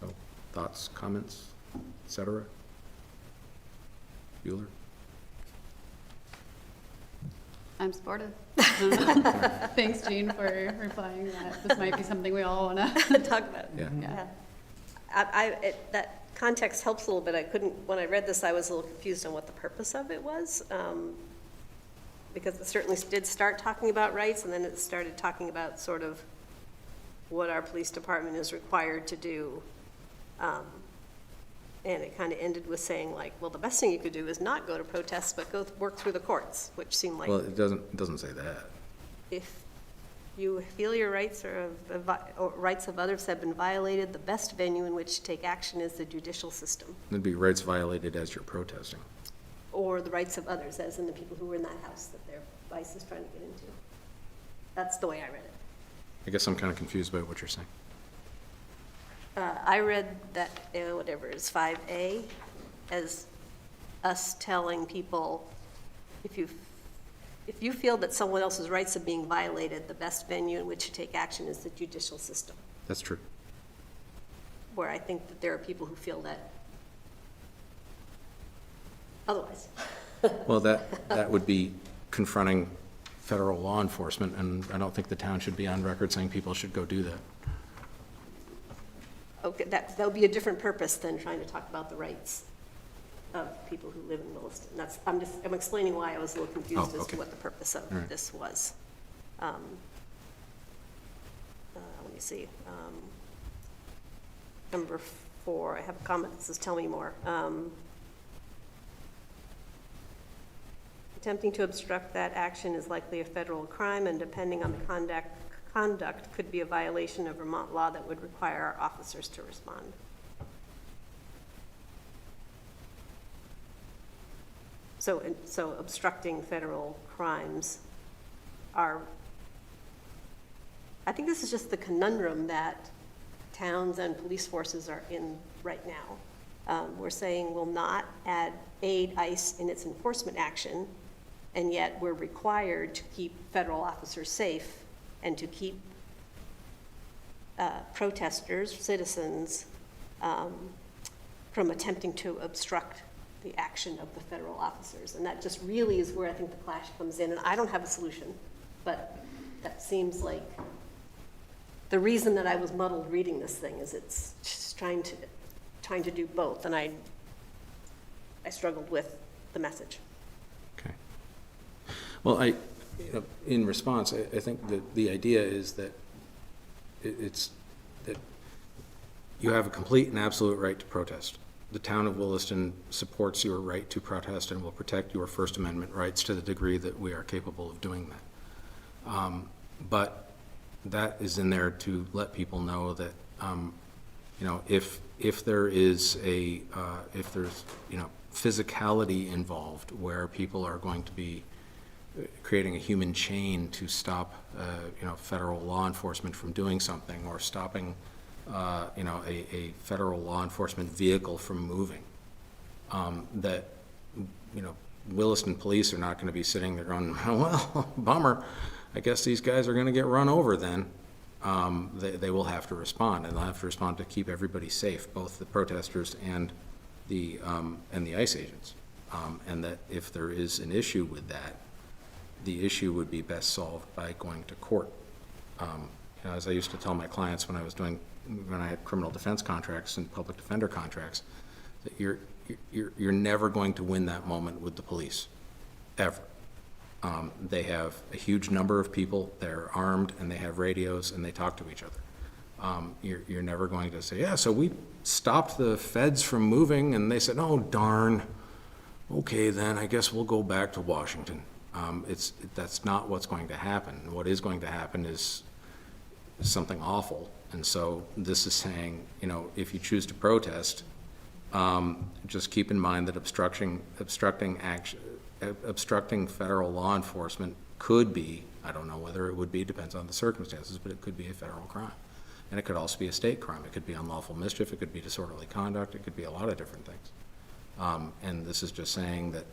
So thoughts, comments, etc.? Bueller? I'm supportive. Thanks, Jean, for replying that this might be something we all want to talk about. Yeah. That context helps a little bit. When I read this, I was a little confused on what the purpose of it was, because it certainly did start talking about rights, and then it started talking about sort of what our police department is required to do. And it kind of ended with saying, like, well, the best thing you could do is not go to protests, but go work through the courts, which seemed like... Well, it doesn't say that. If you feel your rights or rights of others have been violated, the best venue in which to take action is the judicial system. It'd be rights violated as you're protesting. Or the rights of others, as in the people who were in that house that their vice is trying to get into. That's the way I read it. I guess I'm kind of confused by what you're saying. I read that, whatever it is, 5A, as us telling people, if you feel that someone else's rights are being violated, the best venue in which to take action is the judicial system. That's true. Where I think that there are people who feel that otherwise. Well, that would be confronting federal law enforcement, and I don't think the town should be on record saying people should go do that. Okay, that would be a different purpose than trying to talk about the rights of people who live in Williston. I'm explaining why I was a little confused as to what the purpose of this was. Let me see. Number 4, I have a comment that says, tell me more. Attempting to obstruct that action is likely a federal crime, and depending on the conduct could be a violation of Vermont law that would require our officers to respond. So obstructing federal crimes are, I think this is just the conundrum that towns and police forces are in right now. We're saying we'll not aid ICE in its enforcement action, and yet we're required to keep federal officers safe and to keep protesters, citizens, from attempting to obstruct the action of the federal officers. And that just really is where I think the clash comes in. And I don't have a solution, but that seems like the reason that I was muddled reading this thing is it's just trying to do both. And I struggled with the message. Okay. Well, in response, I think that the idea is that that you have a complete and absolute right to protest. The town of Williston supports your right to protest and will protect your First Amendment rights to the degree that we are capable of doing that. But that is in there to let people know that, if there is if there's, physicality involved where people are going to be creating a human chain to stop, federal law enforcement from doing something, or stopping, a federal law enforcement vehicle from moving. That, Williston police are not going to be sitting there going, well, bummer, I guess these guys are going to get run over then. They will have to respond, and they'll have to respond to keep everybody safe, both the protesters and the ICE agents. And that if there is an issue with that, the issue would be best solved by going to court. As I used to tell my clients when I had criminal defense contracts and public defender contracts, that you're never going to win that moment with the police, ever. They have a huge number of people, they're armed, and they have radios, and they talk to each other. You're never going to say, yeah, so we stopped the feds from moving, and they said, oh, darn, okay, then I guess we'll go back to Washington. That's not what's going to happen. What is going to happen is something awful. And so this is saying, if you choose to protest, just keep in mind that obstructing federal law enforcement could be I don't know whether it would be, depends on the circumstances, but it could be a federal crime. And it could also be a state crime. It could be unlawful mischief, it could be disorderly conduct, it could be a lot of different things. And this is just saying that,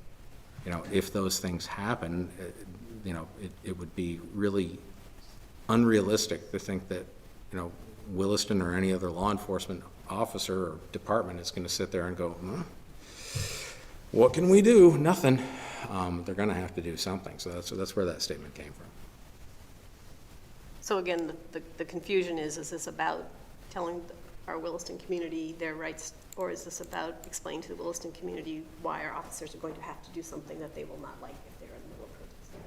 you know, if those things happen, you know, it would be really unrealistic to think that, you know, Williston or any other law enforcement officer or department is going to sit there and go, what can we do? Nothing. They're going to have to do something. So that's where that statement came from. So again, the confusion is this about telling our Williston community their rights, or is this about explaining to the Williston community why our officers are going to have to do something that they will not like if they're in the middle of protesting?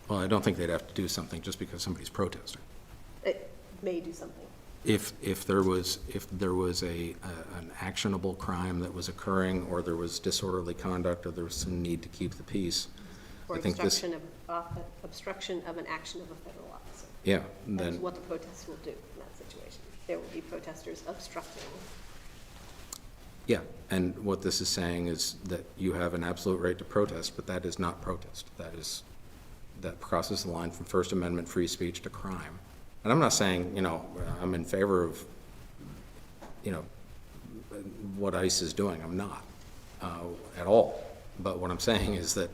Well, I don't think they'd have to do something just because somebody's protesting. It may do something. If there was an actionable crime that was occurring, or there was disorderly conduct, or there was some need to keep the peace, Or I think this, obstruction of an action of a federal officer. yeah, That's then what the protests will do in that situation. There will be protesters obstructing. yeah, and what this is saying is that you have an absolute right to protest, but that is not protest. That crosses the line from First Amendment free speech to crime. And I'm not saying, you know, I'm in favor of, you know, what ICE is doing. I'm not at all. But what I'm saying is that,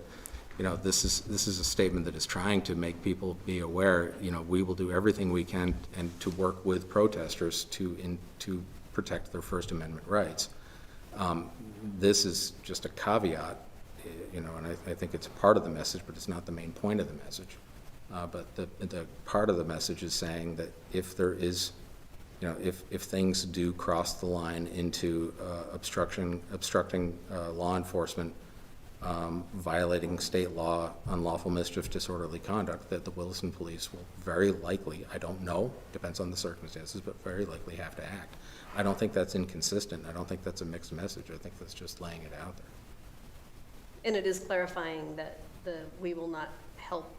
you know, this is a statement that is trying to make people be aware, you know, we will do everything we can and to work with protesters to protect their First Amendment rights. This is just a caveat, you know, and I think it's a part of the message, but it's not the main point of the message. But the part of the message is saying that if there is, you know, if things do cross the line into obstructing law enforcement, violating state law, unlawful mischief, disorderly conduct, that the Williston Police will very likely, I don't know, depends on the circumstances, but very likely have to act. I don't think that's inconsistent. I don't think that's a mixed message. I think that's just laying it out there. And it is clarifying that we will not help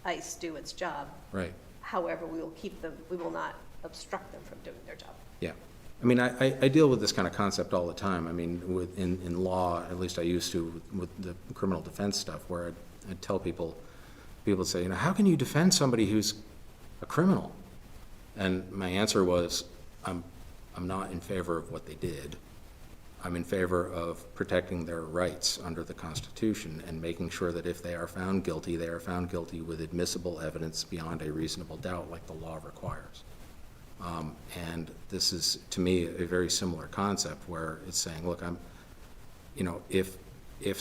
ICE do its job. Right. However, we will keep them, we will not obstruct them from doing their job. Yeah. I mean, I deal with this kind of concept all the time. I mean, in law, at least I used to, with the criminal defense stuff, where I'd tell people would say, you know, how can you defend somebody who's a criminal? And my answer was, I'm not in favor of what they did. I'm in favor of protecting their rights under the Constitution and making sure that if they are found guilty, they are found guilty with admissible evidence beyond a reasonable doubt, like the law requires. And this is, to me, a very similar concept where it's saying, look, you know, if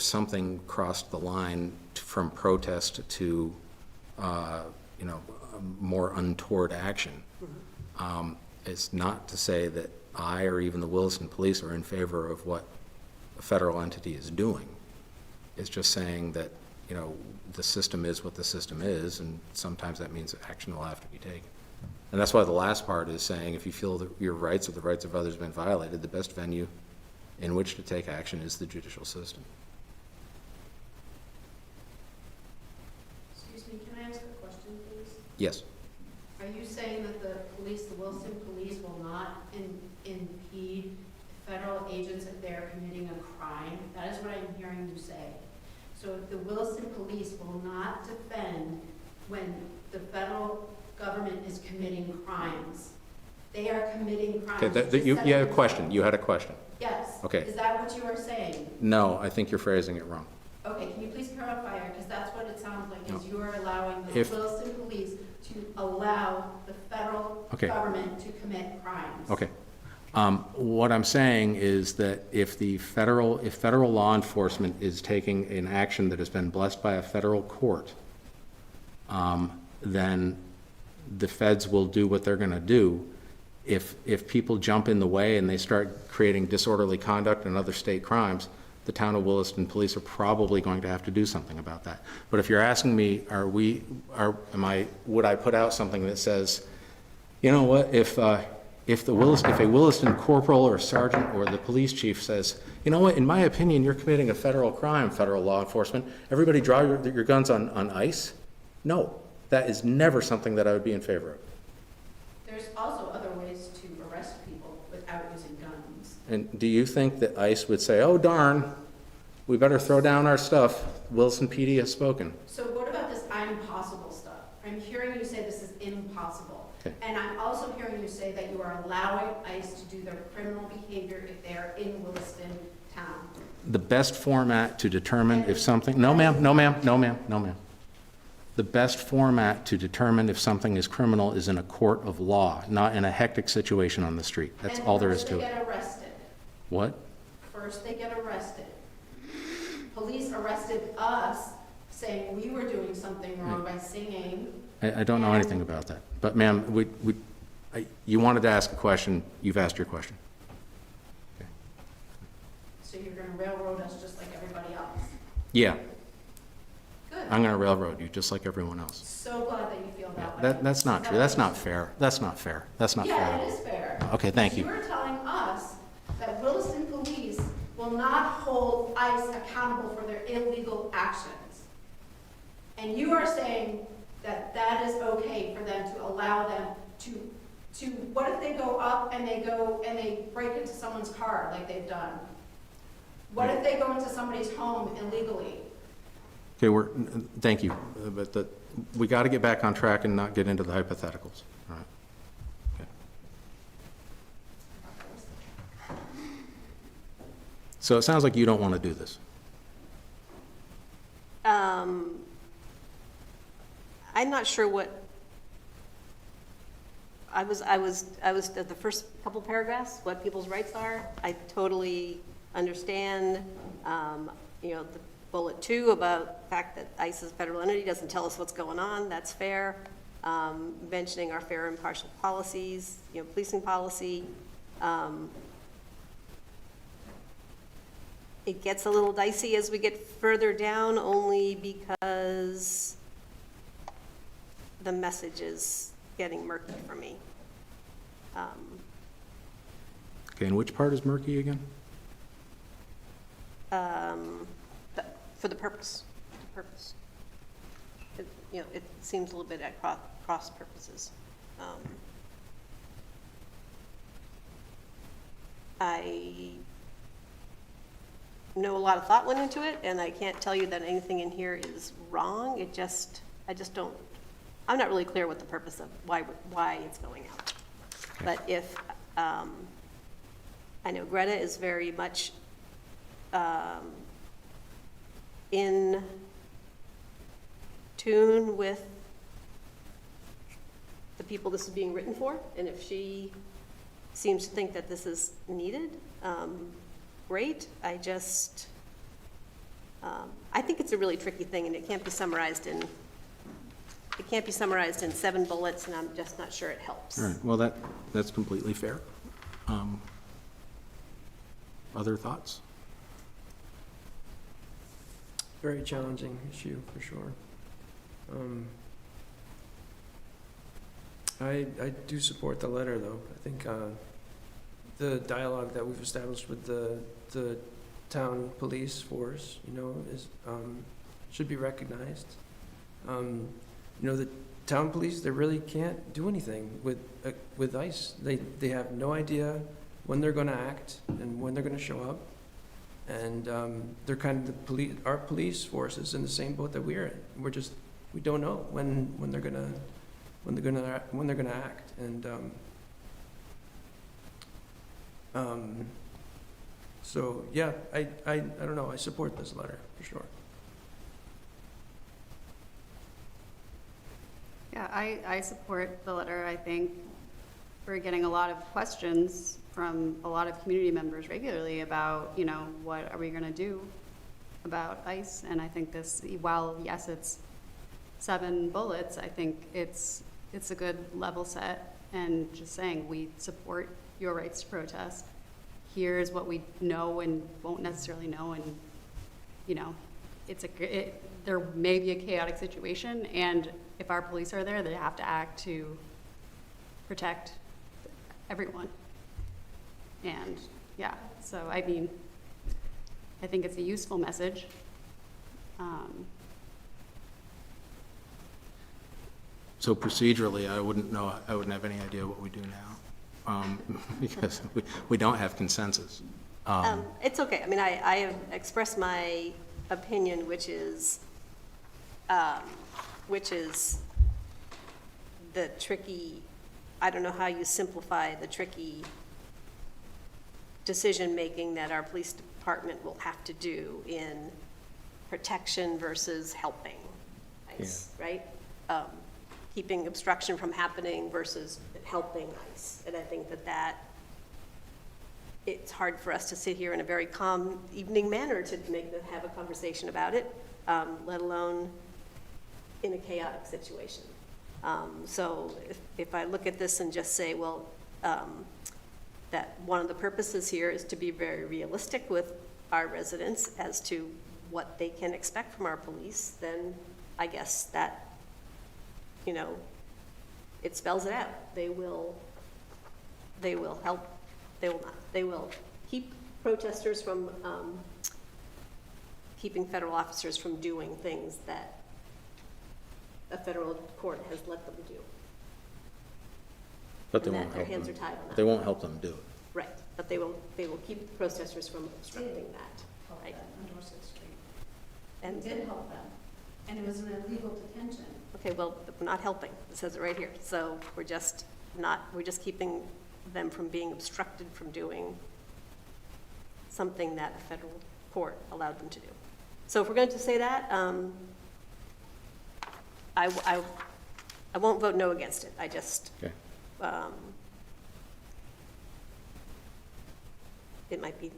something crossed the line from protest to, you know, more untoward action, it's not to say that I or even the Williston Police are in favor of what a federal entity is doing. It's just saying that, you know, the system is what the system is, and sometimes that means that action will have to be taken. And that's why the last part is saying if you feel that your rights or the rights of others have been violated, the best venue in which to take action is the judicial system. Excuse me, can I ask a question, please? Yes. Are you saying that the Williston Police will not impede federal agents if they're committing a crime? That is what I'm hearing you say. So if the Williston Police will not defend when the federal government is committing crimes, they are committing crimes. Okay, you had a question. You had a question. Yes. Okay. Is that what you are saying? No, I think you're phrasing it wrong. Okay, can you please clarify, because that's what it sounds like, is No. you are allowing the Williston Police to allow the federal government to commit crimes. Okay. What I'm saying is that if federal law enforcement is taking an action that has been blessed by a federal court, then the feds will do what they're going to do. If people jump in the way and they start creating disorderly conduct and other state crimes, the town of Williston Police are probably going to have to do something about that. But if you're asking me, would I put out something that says, you know what, if a Williston corporal or sergeant or the police chief says, you know what, in my opinion, you're committing a federal crime, federal law enforcement, everybody draw your guns on ICE? No, that is never something that I would be in favor of. There's also other ways to arrest people without using guns. And do you think that ICE would say, oh darn, we better throw down our stuff, Williston PD has spoken? So what about this I'm possible stuff? I'm allowing ICE to do their criminal behavior if they are in Williston town. The best format to determine if something, no ma'am, no ma'am, no ma'am, no ma'am. The best format to determine if something is criminal is in a court of law, not in a hectic situation on the street. That's all there is to And it. first they get arrested. What? First they get arrested. Police arrested us saying we were doing something wrong by singing. I don't know anything about that. But ma'am, you wanted to ask a question, you've asked your question. So you're gonna railroad us just like everybody else. Yeah, Good. I'm gonna railroad you, just like everyone else. So glad that you feel that way. That's not true, that's not fair, that's not fair, that's not fair. Yeah, it is fair. Okay, thank you. You are telling us that Williston Police will not hold ICE accountable for their illegal actions. And you are saying that that is okay for them to allow them to, what if they go up and they break into someone's car like they've done? What if they go into somebody's home illegally? Okay, thank you, but we gotta get back on track and not get into the hypotheticals. All right. Okay. So it sounds like you don't want to do this. I'm not sure what, I was at the first couple paragraphs, what people's rights are. I totally understand, you know, the bullet 2 about the fact that ICE is a federal entity doesn't tell us what's going on, that's fair. Mentioning our fair and impartial policies, you know, policing policy. It gets a little dicey as we get further down, only because the message is getting murky for me. Okay, and which part is murky again? For the purpose. You know, it seems a little bit at cross purposes. I know a lot of thought went into it, and I can't tell you that anything in here is wrong. I just don't, I'm not really clear what the purpose of why it's going out. But if, I know Greta is very much in tune with the people this is being written for, and if she seems to think that this is needed, great. I think it's a really tricky thing, and it can't be summarized in 7 bullets, and I'm just not sure it helps. All right, well, that's completely fair. Other thoughts? Very challenging issue, for sure. I do support the letter, though. I think the dialogue that we've established with the town police force, you know, is should be recognized. You know, the town police, they really can't do anything with ICE. They have no idea when they're going to act and when they're going to show up, and they're kind of our police force is in the same boat that we're in. We don't know when they're gonna act, and so yeah, I don't know. I support this letter for sure. Yeah, I support the letter. I think we're getting a lot of questions from a lot of community members regularly about, you know, what are we going to do about ICE? And I think this, while yes, it's 7 bullets, I think it's a good level set, and just saying we support your rights to protest. Here's what we know and won't necessarily know, and you know, there may be a chaotic situation, and if our police are there, they have to act to protect everyone. And yeah, so I mean, I think it's a useful message. So procedurally, I wouldn't have any idea what we do now, because we don't have consensus. It's okay. I mean, I have expressed my opinion, which is the tricky I don't know how you simplify the tricky decision-making that our police department will have to do in protection versus helping ICE, right? Keeping obstruction from happening versus helping ICE. And I think that it's hard for us to sit here in a very calm evening manner to have a conversation about it, let alone in a chaotic situation. So if I look at this and just say, well, that one of the purposes here is to be very realistic with our residents as to what they can expect from our police, then I guess that, you know, it spells it out. They will help, they will not. They will keep protesters from, keeping federal officers from doing things that a federal court has let them do. But they And won't that their help hands them. are tied on that. They won't help them do it. Right, but they will keep the protesters from obstructing that, right? On Dorset Street. And We did help them, and it was an illegal detention. okay, well, we're not helping. It says it right here. So we're just keeping them from being obstructed from doing something that a federal court allowed them to do. So if we're going to say that, I won't vote no against it. I just, Okay. It might be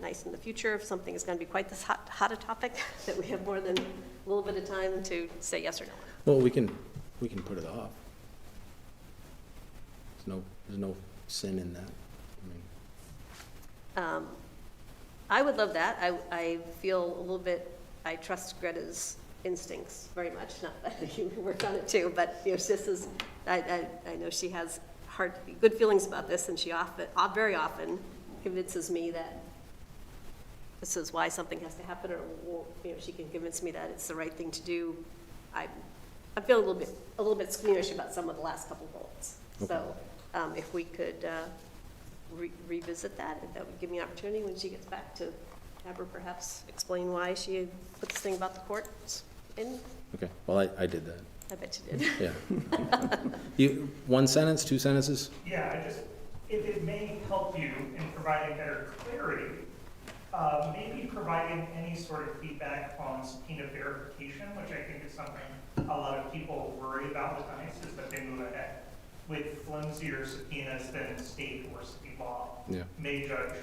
nice in the future if something is going to be quite this hot a topic, that we have more than a little bit of time to say yes or no. Well, we can put it off. There's no sin in that. I would love that. I feel a little bit, I trust Greta's instincts very much, not that you work on it too, but you know, this is, I know she has good feelings about this, and she very often convinces me that this is why something has to happen, or you know, she can convince me that it's the right thing to do. I'm feeling a little bit squeamish about some of the last couple bullets. Okay. So if we could revisit that, if that would give me an opportunity when she gets back to have her perhaps explain why she put this thing about the courts in. Okay, well, I did that. I bet you did. Yeah. One sentence, two sentences? Yeah, if it may help you in providing better clarity, maybe providing any sort of feedback on subpoena verification, which I think is something a lot of people worry about with ICE, is that they move ahead with flimsier subpoenas than state or city law may judge.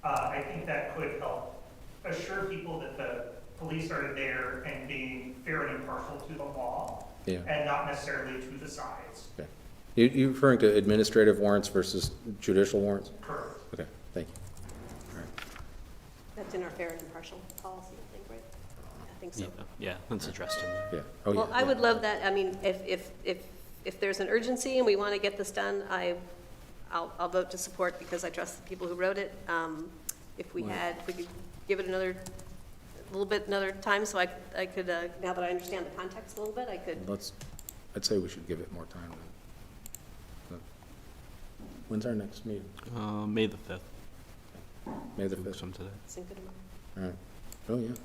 I think that could help assure people that the police are there and being fair and impartial to the law, and not necessarily to the sides. Okay. You referring to administrative warrants versus judicial warrants? Correct. Okay, thank you. All right. That's in our fair and impartial policy, I think, right? I think so. Yeah, that's addressed in there. Yeah. Oh, Well, yeah, I would love that. I mean, if there's an urgency and we want to get this done, I'll vote to support because I trust the people who wrote it. If we could give it another time, so I could, now that I understand the context a little bit, I could. I'd say we should give it more time. When's our next meeting? May the 5th. May the 5th. Some today. Cinco de Mayo. All right. Oh, yeah.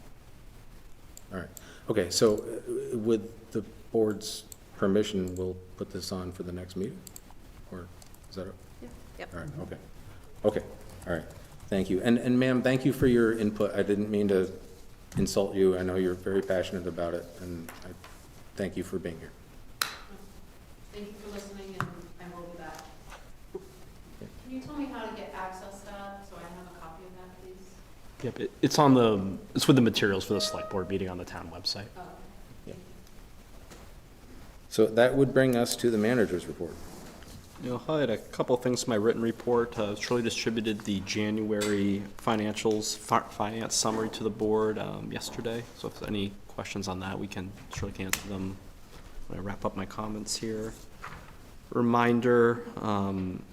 All right. Okay, so with the board's permission, we'll put this on for the next meeting? Or is that it? Yeah. Yep. All right, okay. Okay, all right. Thank you. And ma'am, thank you for your input. I didn't mean to insult you. I know you're very passionate about it, and I thank you for being here. Thank you for listening, and I will be back. Can you tell me how to get access to that, so I have a copy of that, please? Yep, it's with the materials for the select board meeting on the town website. Oh. So that would bring us to the manager's report. I had a couple of things in my written report. Shirley distributed the January finance summary to the board yesterday. So if there's any questions on that, Shirley can answer them when I wrap up my comments here. Reminder,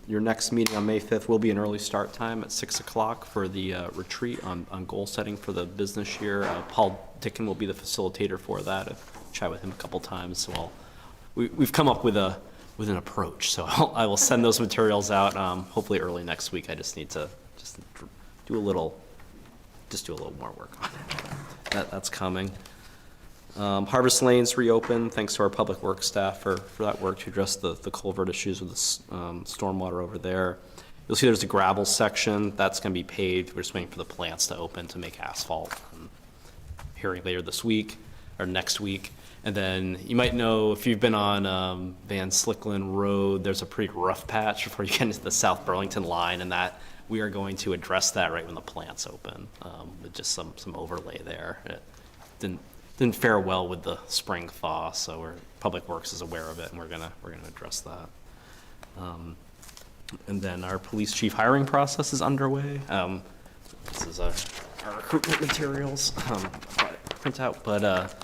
your next meeting on May 5th will be an early start time at 6 o'clock for the retreat on goal setting for the business year. Paul Dickin will be the facilitator for that. I've chatted with him a couple times, so we've come up with an approach. So I will send those materials out hopefully early next week. I just need to do a little more work on it. That's coming. Harvest Lane's reopened, thanks to our public works staff for that work to address the culvert issues with the stormwater over there. You'll see there's a gravel section that's going to be paved. We're just waiting for the plants to open to make asphalt. Hearing later this week or next week. And then you might know, if you've been on Van Slickland Road, there's a pretty rough patch before you get into the South Burlington line, and that we are going to address that right when the plants open, with just some overlay there. It didn't fare well with the spring thaw, so Public Works is aware of it, and we're gonna address that. And then our police chief hiring process is underway. This is our recruitment materials printout, but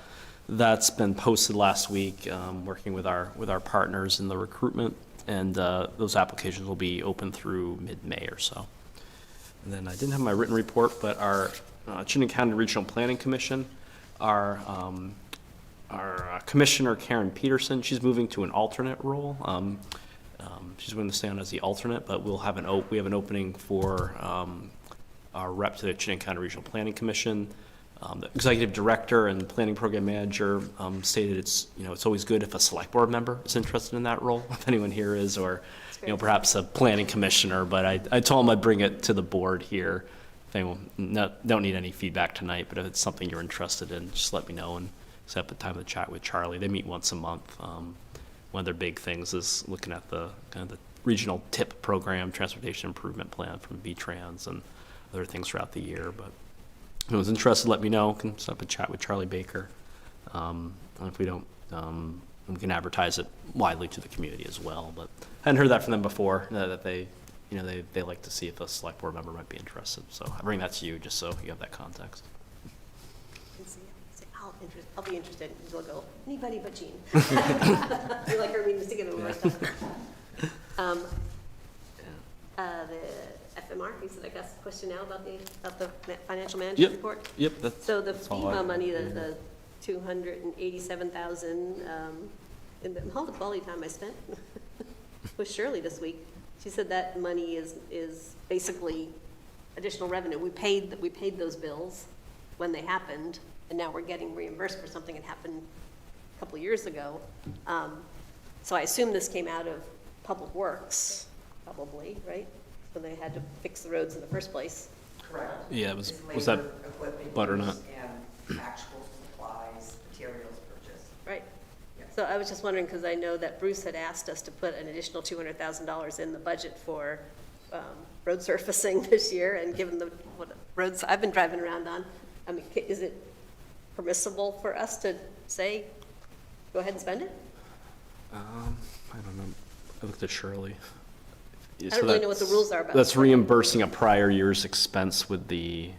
that's been posted last week, working with our partners in the recruitment, and those applications will be open through mid-May or so. And then I didn't have my written report, but our Chittenden County Regional Planning Commission, our commissioner Karen Peterson, she's moving to an alternate role. She's going to stay on as the alternate, but we have an opening for our rep to the Chittenden County Regional Planning Commission. The executive director and planning program manager stated it's always good if a select board member is interested in that role, if anyone here is, or perhaps a planning commissioner. But I told them I'd bring it to the board here. They don't need any feedback tonight, but if it's something you're interested in, just let me know and set up a time to chat with Charlie. They meet once a month. One of their big things is looking at the kind of the regional TIP program, transportation improvement plan from V-Trans, and other things throughout the year. But if anyone's interested, let me know. Can set up a chat with Charlie Baker. And if we don't, we can advertise it widely to the community as well. But I hadn't heard that from them before, that they like to see if a select board member might be interested. So I bring that to you just so you have that context. I'll be interested. They'll go, anybody but Jean. We like our meetings together with our stuff. The FMR, you said I guess a question now about the financial management report? Yep. So the FEMA money, the $287,000, in the whole quality time I spent with Shirley this week, she said that money is basically additional revenue. We paid those bills when they happened, and now we're getting reimbursed for something that happened a couple of years ago. So I assume this came out of Public Works, probably, right? When they had to fix the roads in the first place. Correct. Yeah, was that butternut? And actual supplies, materials purchased. Right. So I was just wondering, because I know that Bruce had asked us to put an additional $200,000 in the budget for road surfacing this year, and given what roads I've been driving around on, I mean, is it permissible for us to say, go ahead and spend it? I don't know. I looked at Shirley. I don't really know what the rules are about. That's reimbursing a prior year's expense with the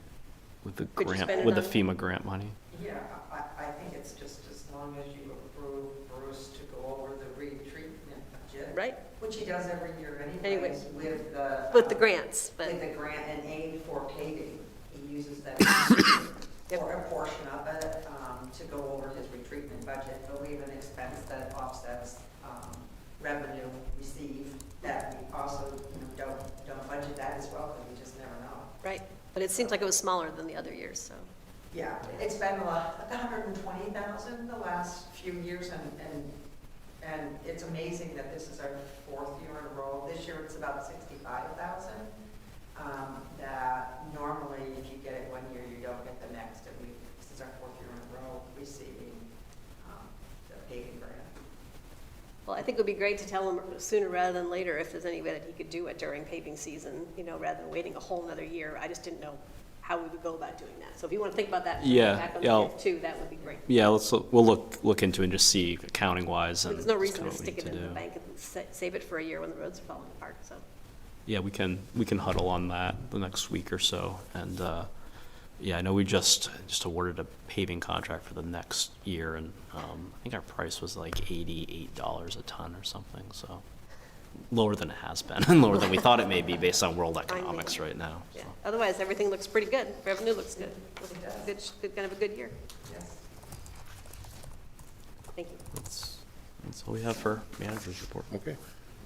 grant, with the FEMA grant money. Yeah, I think it's just as long as you approve Bruce to go over the retreatment budget. Right. Which he does every year anyways, with the grants. With the grant and aid for paving. He uses that for a portion of it to go over his retreatment budget. But we have an expense that offsets revenue received that we also don't budget that as well, because we just never know. Right, but it seems like it was smaller than the other years, so. Yeah, it's been a lot, 120,000 the last few years, and it's amazing that this is our 4th year in a row. This year it's about 65,000. That normally, if you get it one year, you don't get the next. And this is our 4th year in a row receiving the paving grant. Well, I think it would be great to tell him sooner rather than later if there's any way that he could do it during paving season, rather than waiting a whole another year. I just didn't know how we would go about doing that. So if you want to think about that, back on the 5th too, that would be great. Yeah, we'll look into it and just see accounting wise. And there's no reason to stick it in the bank and save it for a year when the roads are falling apart. So. Yeah, we can huddle on that the next week or so. And yeah, I know we just awarded a paving contract for the next year, and I think our price was like $88 a ton or something. So lower than it has been, and lower than we thought it may be based on world economics right now. Yeah. Otherwise, everything looks pretty good. Revenue looks good. Good, kind of a good year. Yes. Thank you. That's all we have for manager's report. Okay.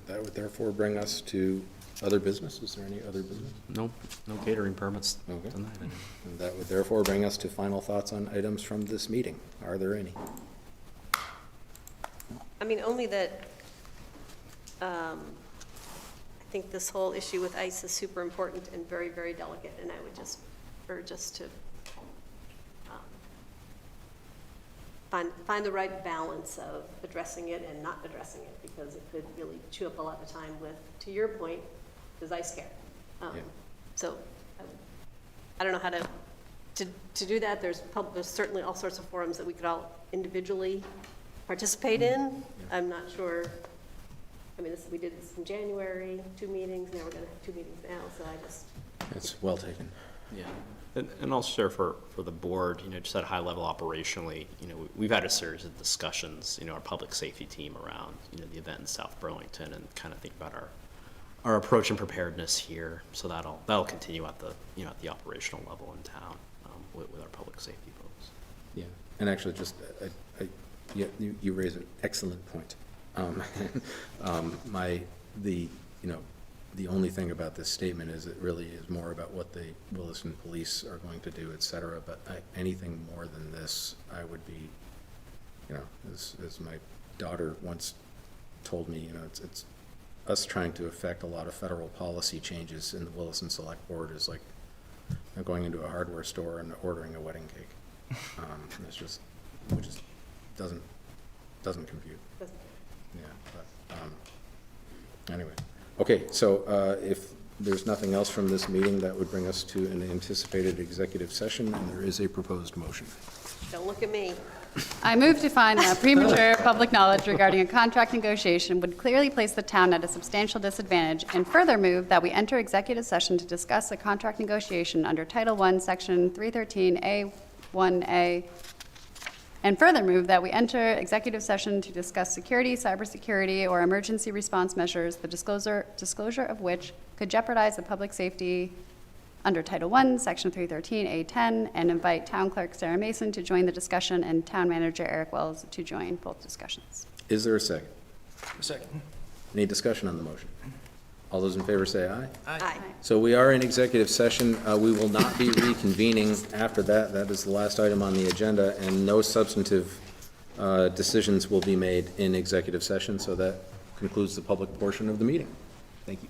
That would therefore bring us to Other business? Is there any other business? No catering permits Okay. tonight. And that would therefore bring us to final thoughts on items from this meeting. Are there any? I mean, only that, I think this whole issue with ICE is super important and very, very delicate, and I would just urge us to find the right balance of addressing it and not addressing it, because it could really chew up a lot of time with, to your point, does ICE care? So I don't know how to do that. There's certainly all sorts of forums that we could all individually participate in. I'm not sure, I mean, we did this in January, 2 meetings, now we're gonna have 2 meetings now, so I just. It's well taken. Yeah, and I'll share for the board, just at a high level operationally, we've had a series of discussions, our public safety team around, the event in South Burlington, and kind of think about our approach and preparedness here. So that'll continue at the, at the operational level in town with our public safety folks. Yeah, and actually just, you raise an excellent point. The only thing about this statement is it really is more about what the Williston Police are going to do, et cetera, but anything more than this, I would be, as my daughter once told me, it's us trying to affect a lot of federal policy changes in the Williston Selectboard is like going into a hardware store and ordering a wedding cake. It's just, which just doesn't compute. Yeah, but anyway. Okay, so if there's nothing else from this meeting, that would bring us to an anticipated executive session, and there is a proposed motion. Don't look at me. I move to find that premature public knowledge regarding a contract negotiation would clearly place the town at a substantial disadvantage, and further move that we enter executive session to discuss a contract negotiation under Title I, Section 313A1A, and further move that we enter executive session to discuss security, cybersecurity, or emergency response measures, the disclosure of which could jeopardize the public safety under Title I, Section 313A10, and invite Town Clerk Sarah Mason to join the discussion and Town Manager Eric Wells to join both discussions. Is there a second? A second. Any discussion on the motion? All those in favor say aye. Aye. So we are in executive session. We will not be reconvening after that. That is the last item on the agenda, and no substantive decisions will be made in executive session, so that concludes the public portion of the meeting. Thank you.